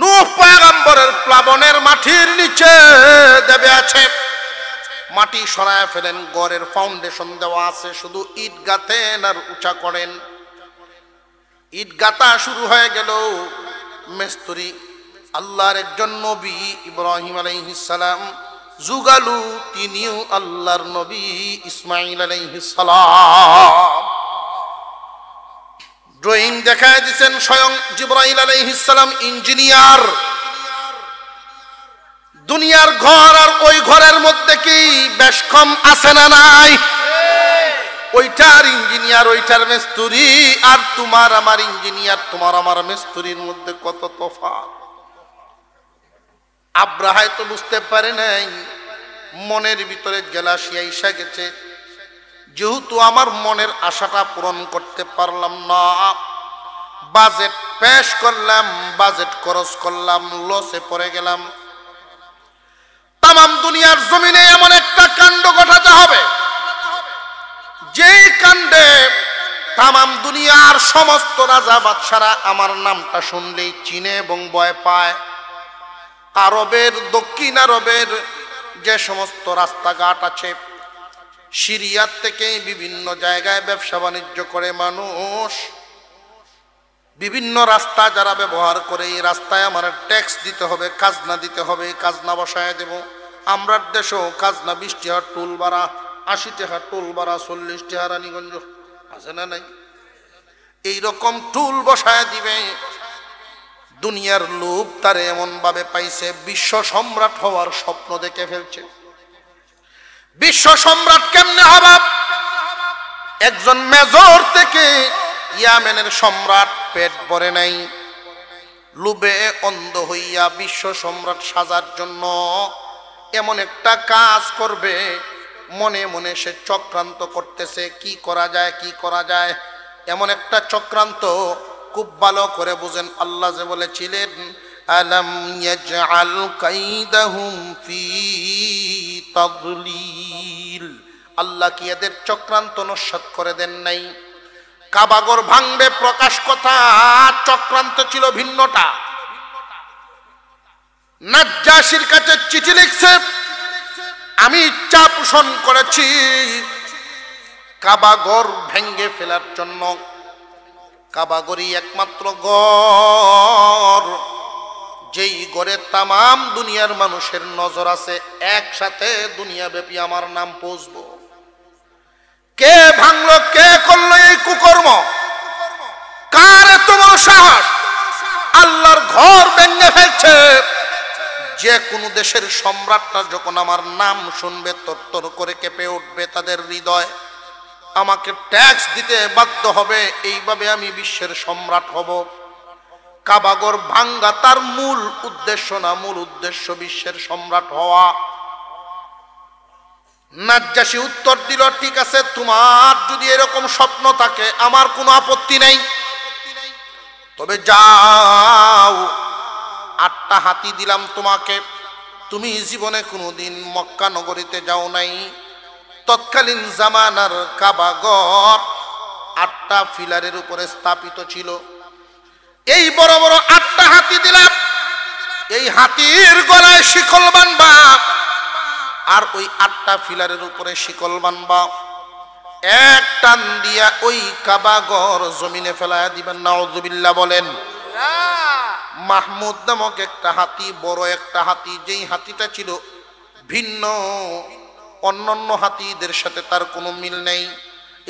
নূহ পয়গম্বরের প্লাবনের মাটির নিচে দেবে আছে, মাটি সরায় ফেলেন, ঘরের ফাউন্ডেশন দেওয়া আছে, শুধু ইট গাঁথেন আর উঁচা করেন। ইট গাঁথা শুরু হয়ে গেল। মিস্ত্রি আল্লাহর একজন নবী ইব্রাহিম আলাইহিস সালাম, যুগালু তিনিও আল্লাহর নবী ইসমাঈল আলাইহিস সালাম। ড্রয়িং দেখায় দিয়েছেন স্বয়ং জিবরাইল আলাইহিস সালাম, ইঞ্জিনিয়ার। দুনিয়ার ঘর আর ওই ঘরের মধ্যে কি বেশ কম আছে না নাই? ওইটার ইঞ্জিনিয়ার, ওইটার মিস্ত্রি, আর তোমার আমার ইঞ্জিনিয়ার, তোমার আমার মিস্ত্রির মধ্যে কত তফাৎ। আব্রাহায় তো বুঝতে পারে নাই, মনের ভিতরে জেলাসিয়া এসে গেছে, যেহেতু আমার মনের আশাটা পূরণ করতে পারলাম না, বাজেট পেশ করলাম, বাজেট খরচ করলাম, লসে পড়ে গেলাম। তামাম দুনিয়ার জমিনে এমন একটা কাণ্ড ঘটাতে হবে, যেই কাণ্ডে তামাম দুনিয়ার সমস্ত রাজা বাদশারা আমার নামটা শুনলেই চিনে এবং ভয় পায়। আরবের, দক্ষিণ আরবের যে সমস্ত রাস্তাঘাট আছে, সিরিয়ার থেকে বিভিন্ন জায়গায় ব্যবসা বাণিজ্য করে মানুষ, বিভিন্ন রাস্তা যারা ব্যবহার করে, এই রাস্তায় আমার ট্যাক্স দিতে হবে, খাজনা দিতে হবে, খাজনা বসায় দেব। আমরা দেশেও খাজনা 20 টাকা টোল ভাড়া, 80 টাকা টোল ভাড়া, 40 টাকা রানীগঞ্জ আছে না নাই? এইরকম টোল বসায় দিবে। দুনিয়ার লোভ তারে এমন ভাবে পাইছে, বিশ্ব সম্রাট হওয়ার স্বপ্ন দেখে ফেলছে। বিশ্ব সম্রাট কেমনে হবা? একজন মেজর থেকে ইয়ামেনের সম্রাট পেট ভরে নাই, লোভে অন্ধ হইয়া বিশ্ব সম্রাট সাজার জন্য এমন একটা কাজ করবে, মনে মনে সে চক্রান্ত করতেছে, কি করা যায়, কি করা যায়। এমন একটা চক্রান্ত খুব ভালো করে বুঝেন। আল্লাহ যে বলেছিলেন, আলাম ইয়াজআল কাইদাহুম ফি তাদলিল, আল্লাহ কি এদের চক্রান্ত নস্যাৎ করে দেন নাই? কাবাগর ভাঙবে প্রকাশ কথা, চক্রান্ত ছিল ভিন্নটা। নাজ্জাশীর কাছে চিঠি লিখছে, আমি ইচ্ছা পোষণ করেছি কাবাগর ভেঙ্গে ফেলার জন্য। কাবাগরই একমাত্র ঘর যেই ঘরে তামাম দুনিয়ার মানুষের নজর আছে, একসাথে দুনিয়াব্যাপী আমার নাম পৌঁছবো। কে ভাঙলো, কে করলো এই কুকর্ম? কার এত বড় সাহস আল্লাহর ঘর ভেঙে ফেলছে? যে কোনো দেশের সম্রাটরা যখন আমার নাম শুনবে তরতর করে কেঁপে উঠবে তাদের হৃদয়, আমাকে ট্যাক্স দিতে বাধ্য হবে, এইভাবে আমি বিশ্বের সম্রাট হব। কাবাগর ভাঙ্গা তার মূল উদ্দেশ্য না, মূল উদ্দেশ্য বিশ্বের সম্রাট হওয়া। নাজ্জাশী উত্তর দিল, ঠিক আছে, তোমার যদি এরকম স্বপ্ন থাকে আমার কোনো আপত্তি নেই, তবে যাও, 8টা হাতি দিলাম তোমাকে। তুমি জীবনে কোনোদিন মক্কা নগরীতে যাও নাই। তৎকালীন জামানার কাবাগর 8টা ফিলারের উপরে স্থাপিত ছিল। এই বড় বড় 8টা হাতি দিলাম, এই হাতির গলায় শিকল বানবা, আর ওই 8টা ফিলারের উপরে শিকল বানবা। এক টান দিয়া ওই কাবাগর জমিনে ফেলায়া দিবেন। নাউযুবিল্লাহ বলেন। মাহমুদ নামক একটা হাতি, বড় একটা হাতি, যেই হাতিটা ছিল ভিন্ন, অন্যান্য হাতিদের সাথে তার কোনো মিল নেই।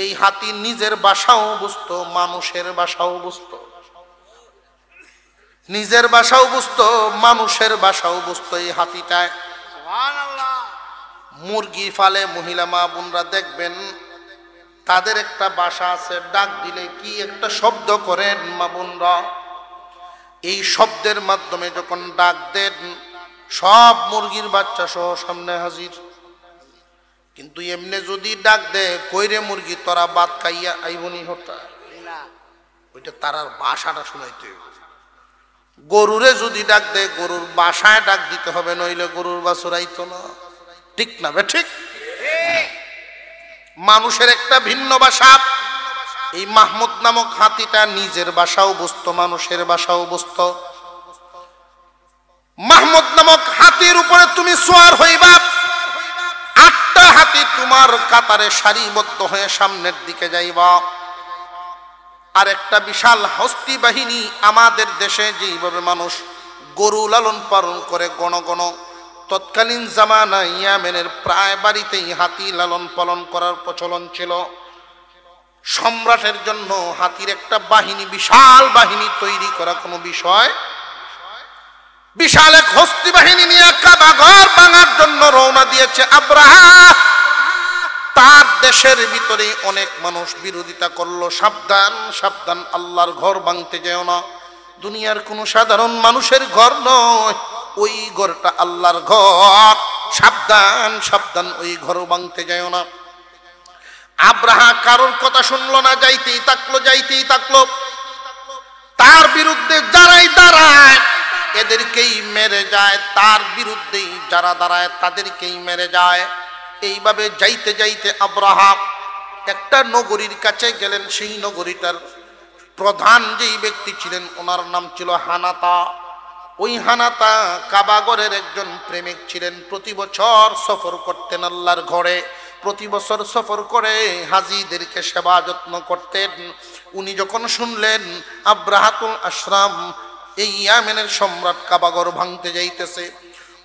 এই হাতি নিজের ভাষাও বুঝতো, মানুষের ভাষাও বুঝতো, নিজের ভাষাও বুঝতো, মানুষের ভাষাও বুঝতো। এই হাতিটায় মুরগি ফালে মহিলা মা বোনরা দেখবেন, তাদের একটা ভাষা আছে, ডাক দিলে কি একটা শব্দ করেন মা বোনরা, এই শব্দের মাধ্যমে যখন ডাক দেন সব মুরগির বাচ্চা সহ সামনে হাজির। কিন্তু এমনি যদি ডাক দে, কইরে মুরগি তোরা ভাত খাইয়া আইবনি হতা, ওইটা তারার ভাষাটা শুনাইতে হবে। গরুরে যদি ডাক দে, গরুর বাসায় ডাক দিতে হবে, নইলে গরুর বাছুর আইতো না। ঠিক না বে? ঠিক। মানুষের একটা ভিন্ন ভাষা। এই মাহমুদ নামক হাতিটা নিজের ভাষাও বুঝতো, মানুষের ভাষাও বুঝতো। মাহমুদ নামক হাতির উপরে তুমি সওয়ার হইবা, 8টা হাতি তোমার কাতারে সারিবদ্ধ হয়ে সামনের দিকে যাইবা। আর একটা বিশাল হস্তি বাহিনী, আমাদের দেশে যেইভাবে মানুষ গরু লালন পালন করে গণ গণ, তৎকালীন জামানায় ইয়ামেনের প্রায় বাড়িতেই হাতি লালন পালন করার প্রচলন ছিল। সম্রাটের জন্য হাতির একটা বাহিনী, বিশাল বাহিনী তৈরি করা কোনো বিষয়। বিশাল এক হস্তি বাহিনী নিয়ে কাবাগর ভাঙার জন্য রওনা দিয়েছে আব্রাহা। তার দেশের ভিতরে অনেক মানুষ বিরোধিতা করলো, সাবধান সাবধান, আল্লাহর ঘর ভাঙতে যেও না। দুনিয়ার কোনো সাধারণ মানুষের ঘর নয়, ওই ঘরটা আল্লাহর ঘর, সাবধান সাবধান, ওই ঘর ভাঙতে যেও না। আব্রাহা কারোর কথা শুনলো না, যাইতেই থাকলো, যাইতেই থাকলো। তার বিরুদ্ধে যারাই দাঁড়ায় এদেরকেই মেরে যায়, তার বিরুদ্ধেই যারা দাঁড়ায় তাদেরকেই মেরে যায়। এইভাবে যাইতে যাইতে আব্রাহা একটা নগরীর কাছে গেলেন। সেই নগরীটার প্রধান যেই ব্যক্তি ছিলেন ওনার নাম ছিল হানাতা। ওই হানাতা কাবাগরের একজন প্রেমিক ছিলেন। প্রতি বছর সফর করতেন আল্লাহর ঘরে, প্রতি বছর সফর করে হাজিদেরকে সেবা যত্ন করতেন। উনি যখন শুনলেন আব্রাহাতুল আশরাম, এই ইয়ামেনের সম্রাট কাবাগর ভাঙতে যাইতেছে,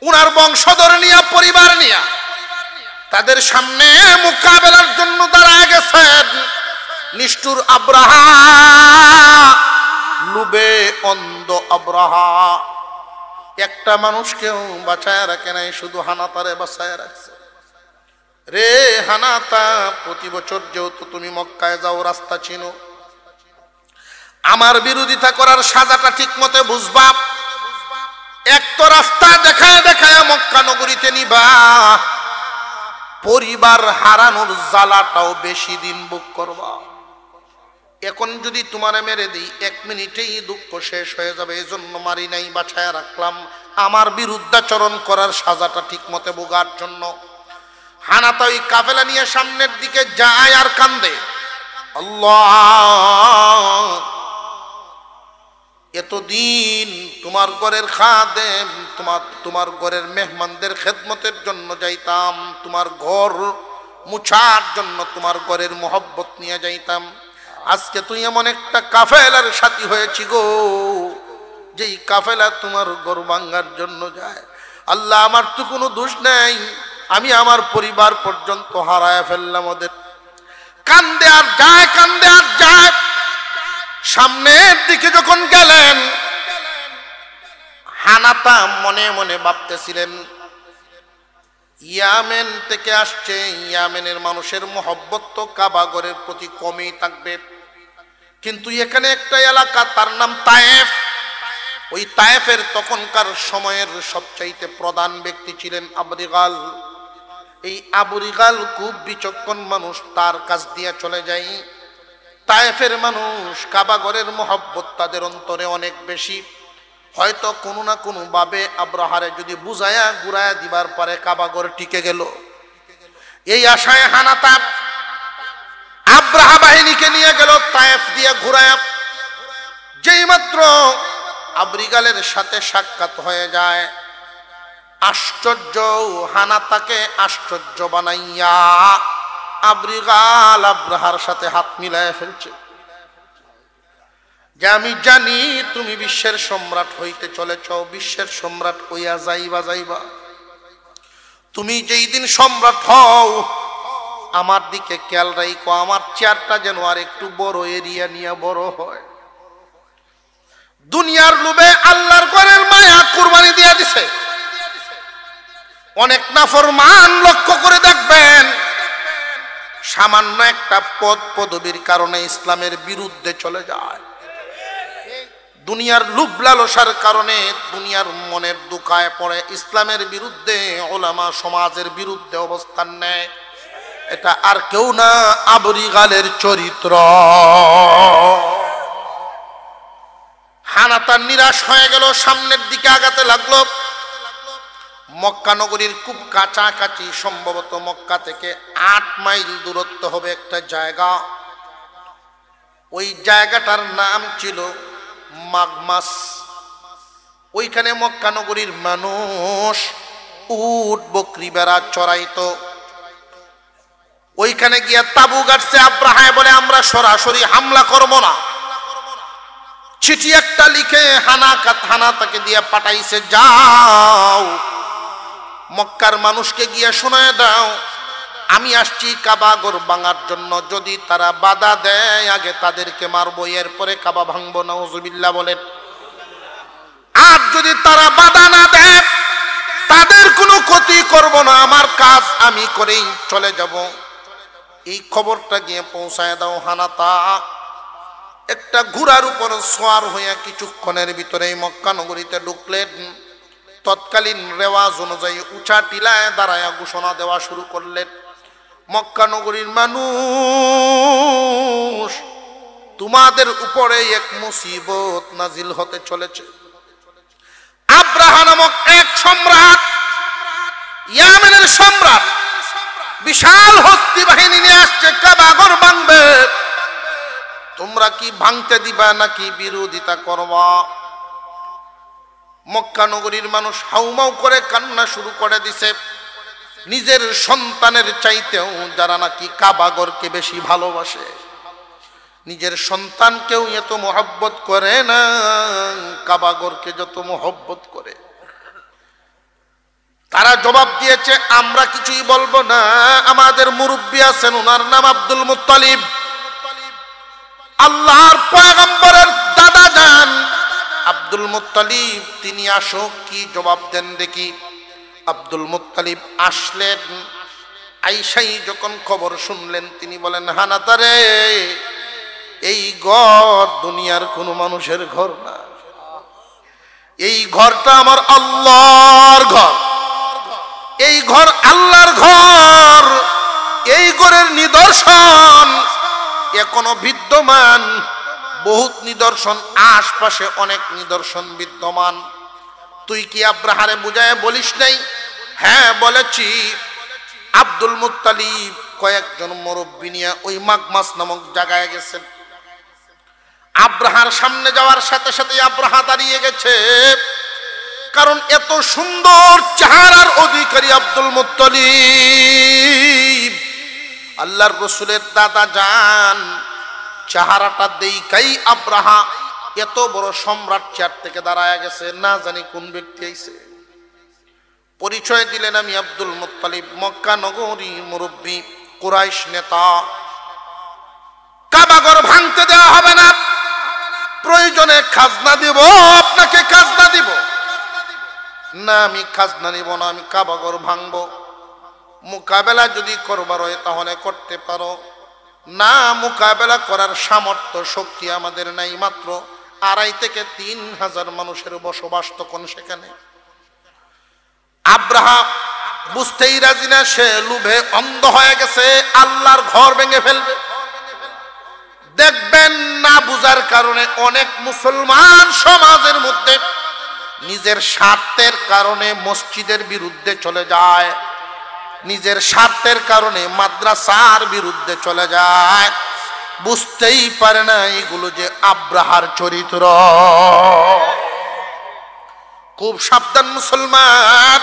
উনার বংশধর নিয়া, পরিবার নিয়া তাদের সামনে মোকাবেলার জন্য দাঁড়ায় গেছেন। নিষ্ঠুর আব্রাহা, লুবে অন্ধ আব্রাহা, একটা মানুষকেও বাঁচায় রাখে নাই, শুধু হানাতারে বাঁচায় রাখছে। রে হানাতা, প্রতি বছর যেহেতু তুমি মক্কায় যাও, রাস্তা চিনো, আমার বিরোধিতা করার সাজাটা ঠিক মতো বুঝবা। এক তো রাস্তা দেখায় দেখায় মক্কা নগরীতে নিবা, পরিবার হারানোর জ্বালাটাও বেশি দিন ভোগ করবা। এখন যদি তোমারে মেরে দিই 1 মিনিটেই দুঃখ শেষ হয়ে যাবে, এজন্য মারি নাই, বাঁচায়া রাখলাম আমার বিরুদ্ধাচরণ করার সাজাটা ঠিক মতে ভোগার জন্য। হানাতা ওই কাফেলা নিয়ে সামনের দিকে যায় আর কান্দে, আল্লাহ এতদিন তোমার ঘরের খাদেম, তোমার ঘরের মেহমানদের খেদমতের জন্য যাইতাম, তোমার ঘর মুছার জন্য তোমার ঘরের মোহব্বত নিয়ে যাইতাম। আজকে তুই এমন একটা কাফেলার সাথী হয়েছি গো, যেই কাফেলা তোমার ঘর ভাঙার জন্য যায়। আল্লাহ আমার তো কোনো দোষ নেই, আমি আমার পরিবার পর্যন্ত হারায় ফেললাম ওদের। কান্দে আর যায়, কান্দে আর যায়। সামনের দিকে যখন গেলেন, হানাতা মনে মনে ভাবতেছিলেন ইয়ামেন থেকে আসছে, ইয়ামেনের মানুষের মহব্বত তো কাবা ঘরের প্রতি কমই থাকবে, কিন্তু এখানে একটা এলাকা তার নাম তায়েফ। ওই তায়েফের তখনকার সময়ের সবচাইতে প্রধান ব্যক্তি ছিলেন আবু রিগাল। এই আবু রিগাল খুব বিচক্ষণ মানুষ, তার কাছ দিয়ে চলে যায়। তায়েফের মানুষ কাবা ঘরের মহব্বত তাদের অন্তরে অনেক বেশি। হয়তো কোনো না কোনো ভাবে আব্রাহারে যদি বুঝায়া ঘুরায়া দিবার পারে কাবা ঘর টিকে গেল, এই আশায় হানাতা আব্রাহা বাহিনীকে নিয়ে গেল তায়েফ দিয়ে ঘুরায়া। যেই মাত্র আবু রিগালের সাথে সাক্ষাৎ হয়ে যায়, আশ্চর্য, হানাতাকে আশ্চর্য বানাইয়া আবু রিগাল আব্রাহার সাথে হাত মিলায় ফেলছে যে আমি জানি তুমি বিশ্বের সম্রাট হইতে চলেছ, বিশ্বের সম্রাট হইয়া যাইবা যাইবা। তুমি যেই দিন সম্রাট হও আমার দিকে খেয়াল রাখো, আমার চেয়ারটা যেন আর একটু বড় এরিয়া নিয়ে বড় হয়। দুনিয়ার লোভে আল্লাহর ঘরের মায়া কুরবানি দিয়ে দিছে। অনেক নাফরমান লক্ষ্য করে দেখবেন সামান্য একটা পদ পদবীর কারণে ইসলামের বিরুদ্ধে চলে যায়। দুনিয়ার লোভ লালসার কারণে দুনিয়ার মনের দুকায় পড়ে ইসলামের বিরুদ্ধে, ওলামা সমাজের বিরুদ্ধে অবস্থান নেয়। এটা আর কেউ না, আবু রিগালের চরিত্র। হানাতা নিরাশ হয়ে গেল, সামনের দিকে আগাতে লাগলো। মক্কা নগরীর খুব কাছাকাছি, সম্ভবত মক্কা থেকে 8 মাইল দূরত্ব হবে একটা জায়গা। ওই জায়গাটার নাম ছিল মাগমাস। ওইখানে মক্কা নগরীর মানুষ উট বকরি বেড়া চড়াইতো। ওইখানে গিয়ে তাবু গাড়ছে আব্রাহায়, বলে আমরা সরাসরি হামলা করব না। চিঠি একটা লিখে হানাতাকে দিয়ে পাঠাইছে, যাও মক্কার মানুষকে গিয়ে শোনায় দাও আমি আসছি কাবা ঘর ভাঙার জন্য, যদি তারা বাধা দেয় আগে তাদেরকে মারবো, এরপরে কাবা ভাঙবো। নাউজুবিল্লাহ বলেন। আর যদি তারা বাধা না দেয় তাদের কোনো ক্ষতি করব না, আমার কাজ আমি করেই চলে যাব। এই খবরটা গিয়ে পৌঁছায় দাও। হানাতা একটা ঘোড়ার উপর সোয়ার হইয়া কিছুক্ষণের ভিতরেই মক্কা নগরীতে ঢুকলেন। তৎকালীন রেওয়াজ অনুযায়ী উঁচা টিলায় দাঁড়ায়া ঘোষণা দেওয়া শুরু করলেন, মক্কা নগরীর মানুষ তোমাদের উপরে এক মুসিবত নাজিল হতে চলেছে। আব্রাহা নামক এক সম্রাট, ইয়ামেনের সম্রাট, বিশাল হস্তি বাহিনী নিয়ে আসছে, কাবা ঘর ভাঙবে। তোমরা কি ভাঙতে দিবা নাকি বিরোধিতা করবা? মক্কা নগরীর মানুষ হাউমাউ করে কান্না শুরু করে দিছে। নিজের সন্তানের চাইতেও যারা নাকি কাবা ঘরকে বেশি ভালোবাসে, নিজের সন্তানকেও এত মহব্বত করে না কাবা ঘরকে যত মহব্বত করে। তারা জবাব দিয়েছে, আমরা কিছুই বলবো না, আমাদের মুরব্বী আছেন, ওনার নাম আব্দুল মুত্তালিব, আল্লাহর পয়গম্বরের দাদা যান আব্দুল মুত্তালিব, তিনি আসো, কি জবাব দেন দেখি। আব্দুল মুত্তালিব আসলেন। আইসাই যখন খবর শুনলেন তিনি বলেন, হানাতারে এই ঘর দুনিয়ার কোনো মানুষের ঘর না, এই ঘরটা আমার আল্লাহর ঘর, এই ঘর আল্লাহর ঘর, এই ঘরের নিদর্শন, এখনো বিদ্যমান, বহুত নিদর্শন, আশপাশে অনেক নিদর্শন বিদ্যমান। তুই কি আব্রাহারে বুঝায় বলিস নাই? হ্যাঁ বলেছি। আব্দুল মুত্তালিব কয়েকজন মুরব্বী নিয়ে ওই মাগমাস নামক জায়গায় গেছেন। আব্রাহার সামনে যাওয়ার সাথে সাথে আব্রাহা দাঁড়িয়ে গেছে, কারণ এত সুন্দর চেহারার অধিকারী আব্দুল মুত্তালিব, আল্লাহর রাসূলের দাদা জান। চেহারাটা দেখাই আব্রাহা এত বড় সম্রাট চেয়ার থেকে দাঁড়ায় গেছে, না জানি কোন ব্যক্তি আইছে। পরিচয় দিলেন, আমি আব্দুল মুত্তালিব, মক্কা নগরী মুরব্বী, কুরাইশ নেতা। কাবাঘর ভাঙতে দেওয়া হবে না, প্রয়োজনে খাজনা দিব, আপনাকে খাজনা দিব না। আমি খাজনা নিব না, আমি কাবাঘর ভাঙবো। মোকাবেলা যদি করবার হয় তাহলে করতে পারো, না মোকাবেলা করার সামর্থ্য শক্তি আমাদের নাই। মাত্র 2.5 থেকে 3,000 মানুষের বসবাস তখন সেখানে। আব্রাহা বুঝতেই রাজি না, সে লোভে অন্ধ হয়ে গেছে, আল্লাহর ঘর ভেঙে ফেলবে। দেখবেন না বুঝার কারণে অনেক মুসলমান সমাজের মধ্যে নিজের স্বার্থের কারণে মসজিদের বিরুদ্ধে চলে যায়, নিজের স্বার্থের কারণে মাদ্রাসার বিরুদ্ধে চলে যায়, বুঝতেই পারে না এগুলো যে আব্রাহার চরিত্র। খুব সাবধান মুসলমান,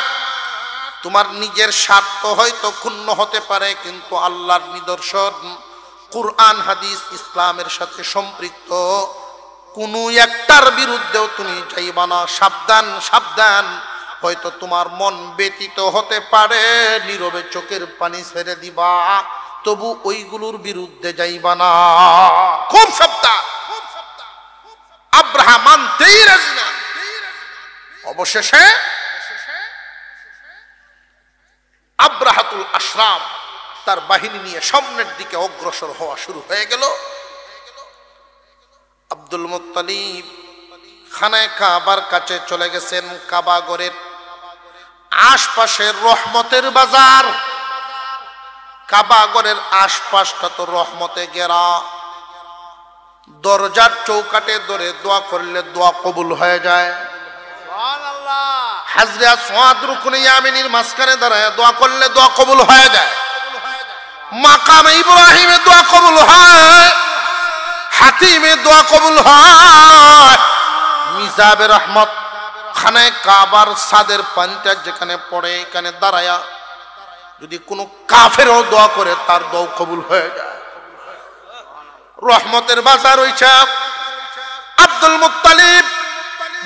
তোমার নিজের স্বার্থ হয়তো ক্ষুণ্ণ হতে পারে, কিন্তু আল্লাহর নিদর্শন, কুরআন হাদিস, ইসলামের সাথে সম্পৃক্ত কোনো একটার বিরুদ্ধেও তুমি যাইবা না। সাবধান সাবধান, হয়তো তোমার মন ব্যতীত হতে পারে, নীরবে চোখের পানি ছেড়ে দিবা, তবু ওইগুলোর বিরুদ্ধে যাইবা না। খুব সাবধান। আব্রাহা মানতেই রাজি না। অবশেষে আব্রাহাতুল আশরাম তার বাহিনী নিয়ে সামনের দিকে অগ্রসর হওয়া শুরু হয়ে গেল। আব্দুল মুত্তালিব খানায় কাবার কাছে চলে গেছেন। কাবাগরের আশপাশে রহমতের বাজার, কাবাগরের আশপাশটা তো রহমতে ঘেরা। দরজার চৌকাটে ধরে দোয়া করলে দোয়া কবুল হয়ে যায়। হাজরে আসওয়াদ রুকনে ইয়ামিনীর মাঝখানে দাঁড়ায় দোয়া করলে দোয়া কবুল হয়ে যায়। মাকামে ইব্রাহিমে দোয়া কবুল হয়, হাতিমে দোয়া কবুল হয়। মিজাবে রহমত খানায় কাবার সাদের পানিটা যেখানে পড়ে, এখানে দাঁড়ায়া যদি কোনো কাফেরও দোয়া করে তার দোয়া কবুল হয়ে যায়। রহমতের বাজার হইছে। আব্দুল মুত্তালিব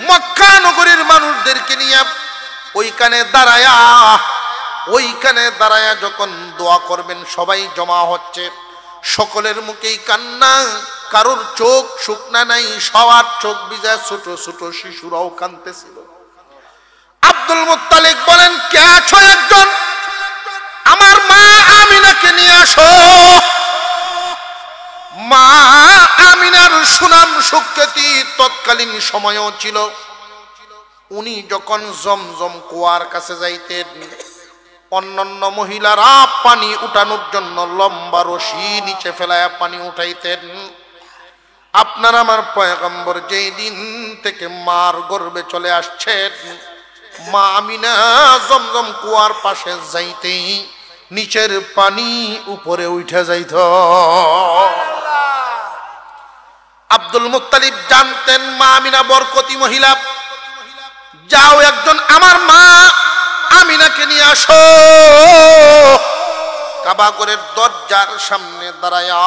মক্কা নগরীর মানুষদেরকে নিয়ে ওইখানে দাঁড়ায়া যখন দোয়া করবেন, সবাই জমা হচ্ছে, সকলের মুখেই কান্না, কারোর চোখ শুকনা নাই, সবার চোখ ভিজা। ছোট ছোট শিশুরাও কাঁদতেছিল। আব্দুল মুত্তালিব বলেন, কে আছো একজন, আমার মা আমিনাকে নিয়ে আসো। মা আমিনার সুনাম সুখ্যাতি তৎকালীন সময়ও ছিল। উনি যখন জমজম কুয়ার কাছে যাইতেন, অন্যান্য মহিলারা পানি উঠানোর জন্য লম্বা রশি নিচে ফেলায় পানি উঠাইতেন। আপনার আমার পয়গম্বর যেই দিন থেকে মার গর্ভে চলে আসছেন, মা আমিনা জমজম কুয়ার পাশে যাইতেই নিচের পানি উপরে উঠে যাইত। আব্দুল মুত্তালিব জানতেন মা আমিনা বরকতি মহিলা। যাও একজন আমার মা আমিনাকে নিয়ে আসো। কাবাগরের দরজার সামনে দাঁড়ায়া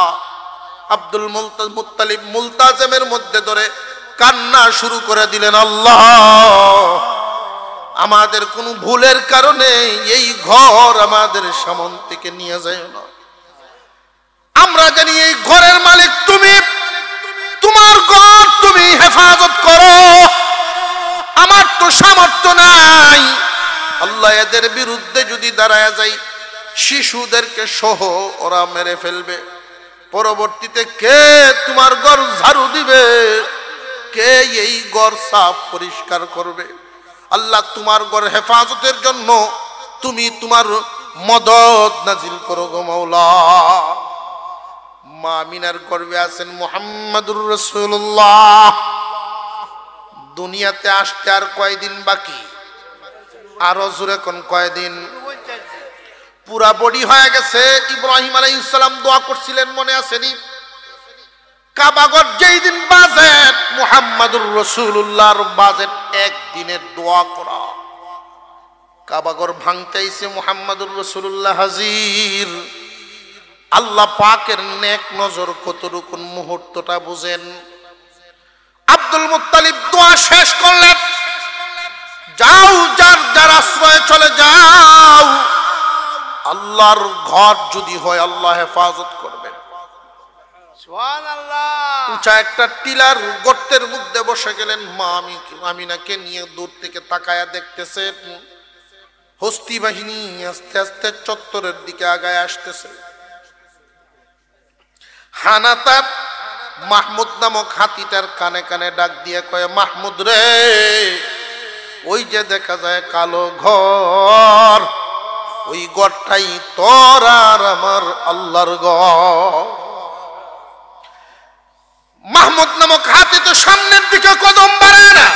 আব্দুল মুত্তালিব মুলতাজমের মধ্যে ধরে কান্না শুরু করে দিলেন, আল্লাহ আমাদের কোনো ভুলের কারণে এই ঘর আমাদের সামন থেকে নিয়ে যায় না। আমরা জানি এই ঘরের মালিক তুমি, তোমার ঘর তুমি হেফাজত করো। আমার তো সামর্থ্য নাই। আল্লাহ এদের বিরুদ্ধে যদি দাঁড়ায় যাই, শিশুদেরকে সহ ওরা মেরে ফেলবে। পরবর্তীতে কে তোমার ঘর ঝাড়ু দিবে, কে এই ঘর সাফ পরিষ্কার করবে? আল্লাহ তোমার ঘর হেফাজতের জন্য তুমি তোমার মদদ নাজিল করো গো মাওলা। মা আমিনার গর্ভে আছেন মুহাম্মাদুর রাসূলুল্লাহ। দুনিয়াতে আসতে আর কয়দিন বাকি? আরো জোরে কোন কয়দিন? পুরা বডি হয়ে গেছে। ইব্রাহিম আলাইহিস সালাম দোয়া করছিলেন, মনে আছেনি? কাবাগর যেই দিন বাজেট, মুহাম্মাদুর রাসূলুল্লাহর বাজেট একদিনের দোয়া করা। কাবাগর ভাঙতেইছে, মুহাম্মাদুর রাসূলুল্লাহ হাজির। আল্লাহ পাকের নেক নজর কতটুকু মুহূর্তটা বুঝেন। আব্দুল মুত্তালিব দোয়া শেষ করলেন, যাও যার যার আশ্রয়ে চলে যাও, আল্লাহর ঘর যদি হয় আল্লাহ হেফাজত করবেন। সুবহানাল্লাহ। উঁচা একটা টিলার গর্তের মধ্যে বসে গেলেন। মা আমিনাকে নিয়ে দূর থেকে তাকায়া দেখতেছে, হস্তি বাহিনী আস্তে আস্তে চত্বরের দিকে আগায় আসতেছে। হানাতার মাহমুদ নামক হাতিটার কানে কানে ডাক দিয়ে কয়, মাহমুদ রে, ওই যে দেখা যায় কালো ঘর, ওই ঘরটাই তোর আর আমার আল্লাহর ঘর। মাহমুদ নামক হাতি তো সামনের দিকে কদম বাড়ায় না।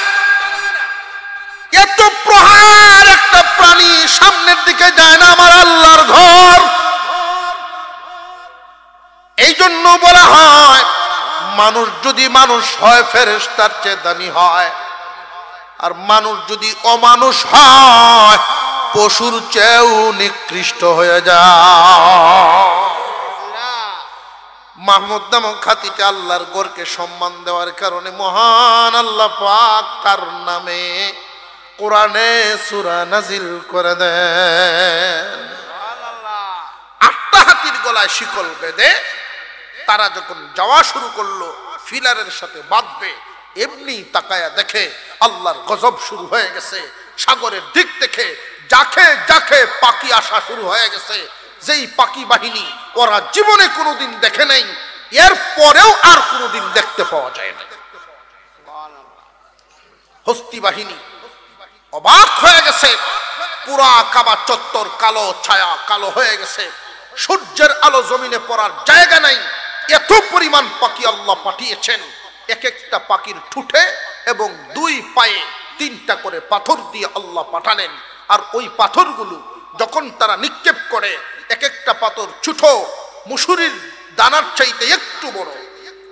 এত প্রহার একটা প্রাণী সামনের দিকে যায় না, আমার আল্লাহর ঘর। এই জন্য বলা হয়, মানুষ যদি মানুষ হয় ফেরেশতার চেয়ে দামি হয়, আর মানুষ যদি অমানুষ হয় পশুর চেয়েও নিকৃষ্ট হয়ে যায়। মাহমুদ নামক হাতিতে আল্লাহর ঘরকে সম্মান দেওয়ার কারণে মহান আল্লাহ পাক তার নামে কোরআনে সূরা নাজিল করে দেন। আটটা হাতির গলায় শিকল বেঁধে তারা যখন যাওয়া শুরু করলো, ফিলারের সাথে বাঁধবে, এমনি তাকায়া দেখে আল্লাহর গজব শুরু হয়ে গেছে। সাগরের দিক থেকে জাখে জাখে পাখি আসা শুরু হয়ে গেছে, যেই পাখি বাহিনী ওরা জীবনে কোনোদিন দেখে নাই, এর পরেও আর কোনোদিন দেখতে পাওয়া যায় না। হস্তি বাহিনী অবাক হয়ে গেছে। পুরা কাবা চত্বর কালো ছায়া, কালো হয়ে গেছে। সূর্যের আলো জমিনে পড়ার জায়গা নাই, এত পরিমাণ পাখি আল্লাহ পাঠিয়েছেন। এক একটা পাখির ঠুটে এবং দুই পায়ে 3টা করে পাথর দিয়ে আল্লাহ পাঠালেন। আর ওই পাথরগুলো যখন তারা নিক্ষেপ করে, এক একটা পাথর ছোট, মুসুরির দানার চাইতে একটু বড়,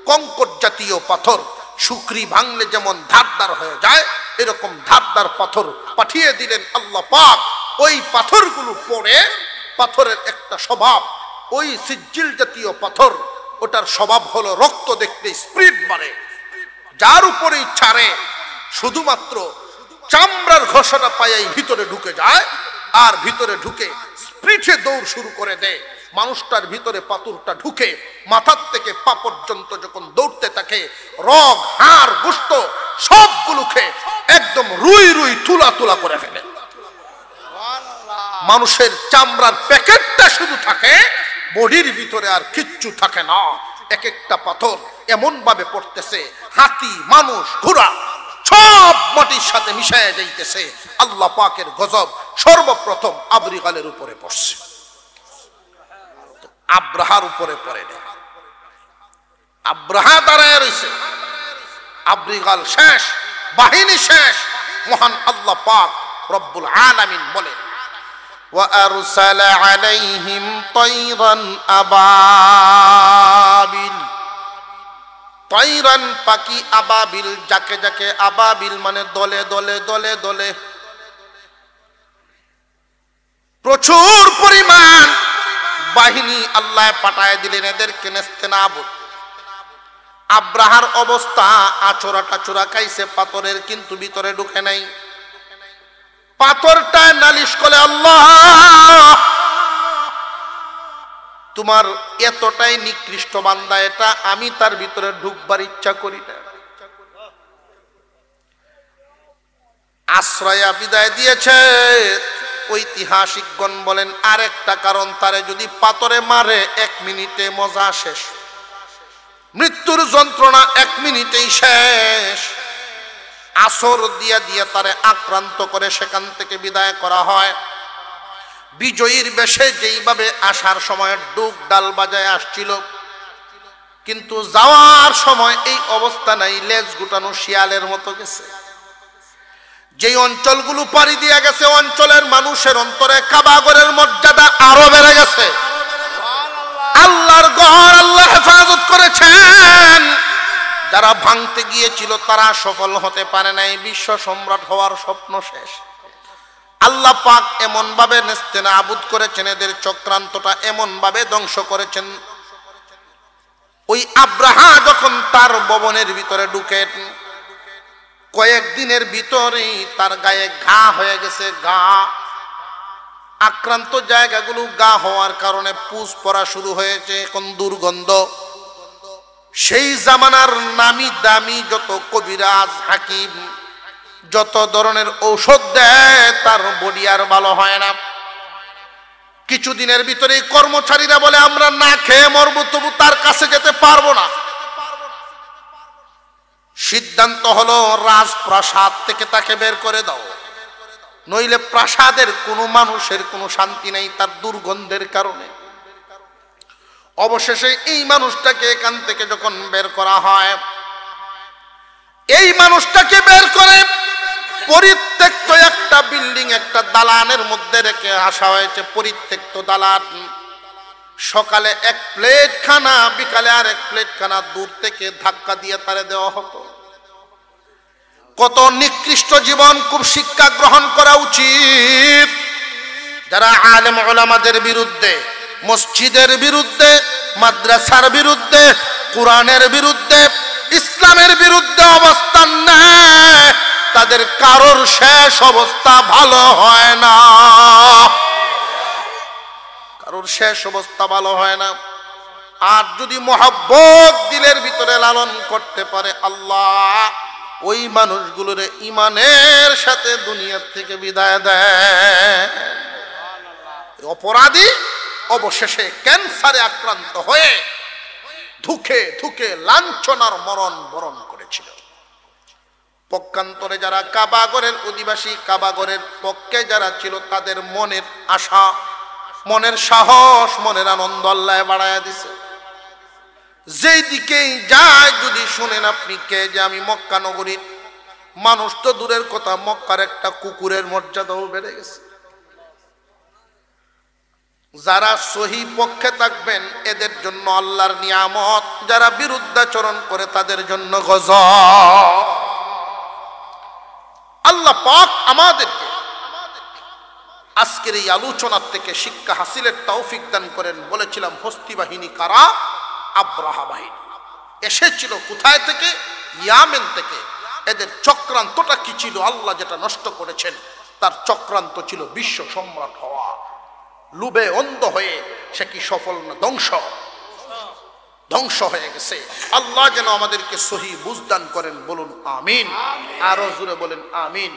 কঙ্কর জাতীয় পাথর। শুকরি ভাঙলে যেমন ধারদার হয়ে যায়, এরকম ধারদার পাথর পাঠিয়ে দিলেন আল্লাহ পাক। ওই পাথরগুলো পড়ে, পাথরের একটা স্বভাব, ওই সিজ্জিল জাতীয় পাথর, ওটার স্বভাব হলো রক্ত দেখতে স্পিড বাড়ে। যার উপরেই ছাড়ে শুধুমাত্র চামড়ার ঘষাটা পায়াই ভিতরে ঢুকে যায়, আর ভিতরে ঢুকে স্পিডে দৌড় শুরু করে দেয়। মানুষটার ভিতরে পাথরটা ঢুকে মাথার থেকে পা পর্যন্ত যখন দৌড়তে থাকে, রগ, হাড়, গোশত সবগুলোকে একদম রুই রুই তুলা তুলা করে ফেলে। মানুষের চামড়ার প্যাকেটটা শুধু থাকে, বডির ভিতরে আর কিচ্ছু থাকে না। এক একটা পাথর এমন ভাবে পড়তেছে, হাতি, মানুষ, ঘোড়া সব মাটির সাথে মিশায় যাইতেছে। আল্লাহ পাকের গজব সর্বপ্রথম আবরিগালের উপরে পড়ছে, আব্রাহার উপরে পড়ে না। আব্রাহা দাঁড়ায় রয়েছে, আবরিগাল শেষ, বাহিনী শেষ। মহান আল্লাহ পাক রব্বুল আলামিন বলেন, وَأَرْسَلَ عَلَيْهِمْ طَيْرًا أَبَابِيلَ। তৈরান পাখি, আবাবিল যাকে যাকে, আবাবিল মানে দলে দলে দলে দলে, প্রচুর পরিমাণ বাহিনী আল্লাহ পাঠায় দিলেন এদেরকে নেস্তেনাবুদ। আব্রাহার অবস্থা, আচোরা টাচোরা খাইছে পাথরের, কিন্তু ভিতরে ঢুকে নাই। পাথরটা নালিশ করে, আল্লাহ তোমার এতটাই নিকৃষ্ট বান্দা এটা, আমি তার ভিতরে ঢুকবার ইচ্ছা করি না। আশ্রয়া বিদায় দিয়েছে। ঐতিহাসিকগণ বলেন আরেকটা কারণ, তারে যদি পাথরে মারে 1 মিনিটে মজা শেষ, মৃত্যুর যন্ত্রণা 1 মিনিটেই শেষ। আসর দিয়া দিয়া তারে আক্রান্ত করে সেখান থেকে বিদায় করা হয়। বিজয়ীর বেশে যেইভাবে আসার সময় ডুক ডাল বাজায় আসছিল, কিন্তু যাওয়ার সময় এই অবস্থা নাই, লেজ গুটানো শিয়ালের মতো গেছে। যেই অঞ্চলগুলো পাড়ি দিয়ে গেছে অঞ্চলের মানুষের অন্তরে কাবা ঘরের মর্যাদা আরো বেড়ে গেছে। আল্লাহর ঘর আল্লাহ হেফাজত করেছেন। যারা ভাঙতে গিয়েছিল তারা সফল হতে পারে নাই, বিশ্ব সম্রাট হওয়ার স্বপ্ন শেষ। আল্লাহ পাক এমন ভাবে নেস্তেনাবুদ করেছেন, এদের চক্রান্তটা এমন ভাবে ধ্বংস করেছেন। ওই আব্রাহা যখন তার ভবনের ভিতরে ঢুকেন, কয়েকদিনের ভিতরেই তার গায়ে ঘা হয়ে গেছে। ঘা, আক্রান্ত জায়গাগুলো ঘা হওয়ার কারণে পুষ পড়া শুরু হয়েছে, এখন দুর্গন্ধ। সেই জামানার নামি দামি যত কবিরাজ হাকিম যত ধরনের ঔষধ দেয়, তার বডি আর ভালো হয় না। কিছুদিনের ভিতরেই কর্মচারীরা বলে আমরা না খেয়ে মরবো, তবু তার কাছে যেতে পারবো না। সিদ্ধান্ত হলো রাজপ্রাসাদ থেকে তাকে বের করে দাও, নইলে প্রাসাদের কোনো মানুষের কোনো শান্তি নেই তার দুর্গন্ধের কারণে। অবশেষে এই মানুষটাকে এখান থেকে যখন বের করা হয়, এই মানুষটাকে বের করে পরিত্যক্ত একটা বিল্ডিং, একটা দালানের মধ্যে রেখে আসা হয়েছে। পরিত্যক্ত দালান। সকালে এক প্লেট খানা, বিকালে আর এক প্লেট খানা দূর থেকে ধাক্কা দিয়ে তারে দেওয়া হতো। কত নিকৃষ্ট জীবন! খুব শিক্ষা গ্রহণ করা উচিত। যারা আলেম ওলামাদের বিরুদ্ধে, মসজিদের বিরুদ্ধে, মাদ্রাসার বিরুদ্ধে, কোরআনের বিরুদ্ধে, ইসলামের বিরুদ্ধে অবস্থান নেয়, তাদের কারোর শেষ অবস্থা ভালো হয় না। কারোর শেষ অবস্থা ভালো হয় না। আর যদি মহব্বত দিলের ভিতরে লালন করতে পারে, আল্লাহ ওই মানুষগুলোর ইমানের সাথে দুনিয়ার থেকে বিদায় দেয়। অপরাধী অবশেষে ক্যান্সারে আক্রান্ত হয়ে ধুকে ধুকে লাঞ্ছনার মরণ বরণ করেছিল। পক্ষান্তরে যারা কাবাগরের অধিবাসী, কাবাগরের পক্ষে যারা ছিল, তাদের মনের আশা, মনের সাহস, মনের আনন্দ আল্লাহ বাড়ায়া দিছে। যেই দিকেই যায়, যদি শুনেন আপনি কে যে আমি মক্কা নগরীর মানুষ, তো দূরের কথা, মক্কার একটা কুকুরের মর্যাদাও বেড়ে গেছে। যারা সহি পক্ষে থাকবেন এদের জন্য আল্লাহর নিয়ামত, যারা বিরুদ্ধাচরণ করে তাদের জন্য গজব। আল্লাহ পাক আমাদেরকে আজকের এই আলোচনার থেকে শিক্ষা হাসিলের তৌফিক দান করেন। বলেছিলাম হস্তি বাহিনী কারা? আব্রাহা বাহিনী এসেছিল কোথায় থেকে? ইয়ামেন থেকে। এদের চক্রান্তটা কি ছিল? আল্লাহ যেটা নষ্ট করেছেন, তার চক্রান্ত ছিল বিশ্ব সম্রাট হওয়া। লুবে অন্ধ হয়ে সে কি সফল না? ধ্বংস হয়ে গেছে। আল্লাহ যেন আমাদেরকে সহি বুঝদান করেন। বলুন আমিন। আরো জোরে বলেন আমিন।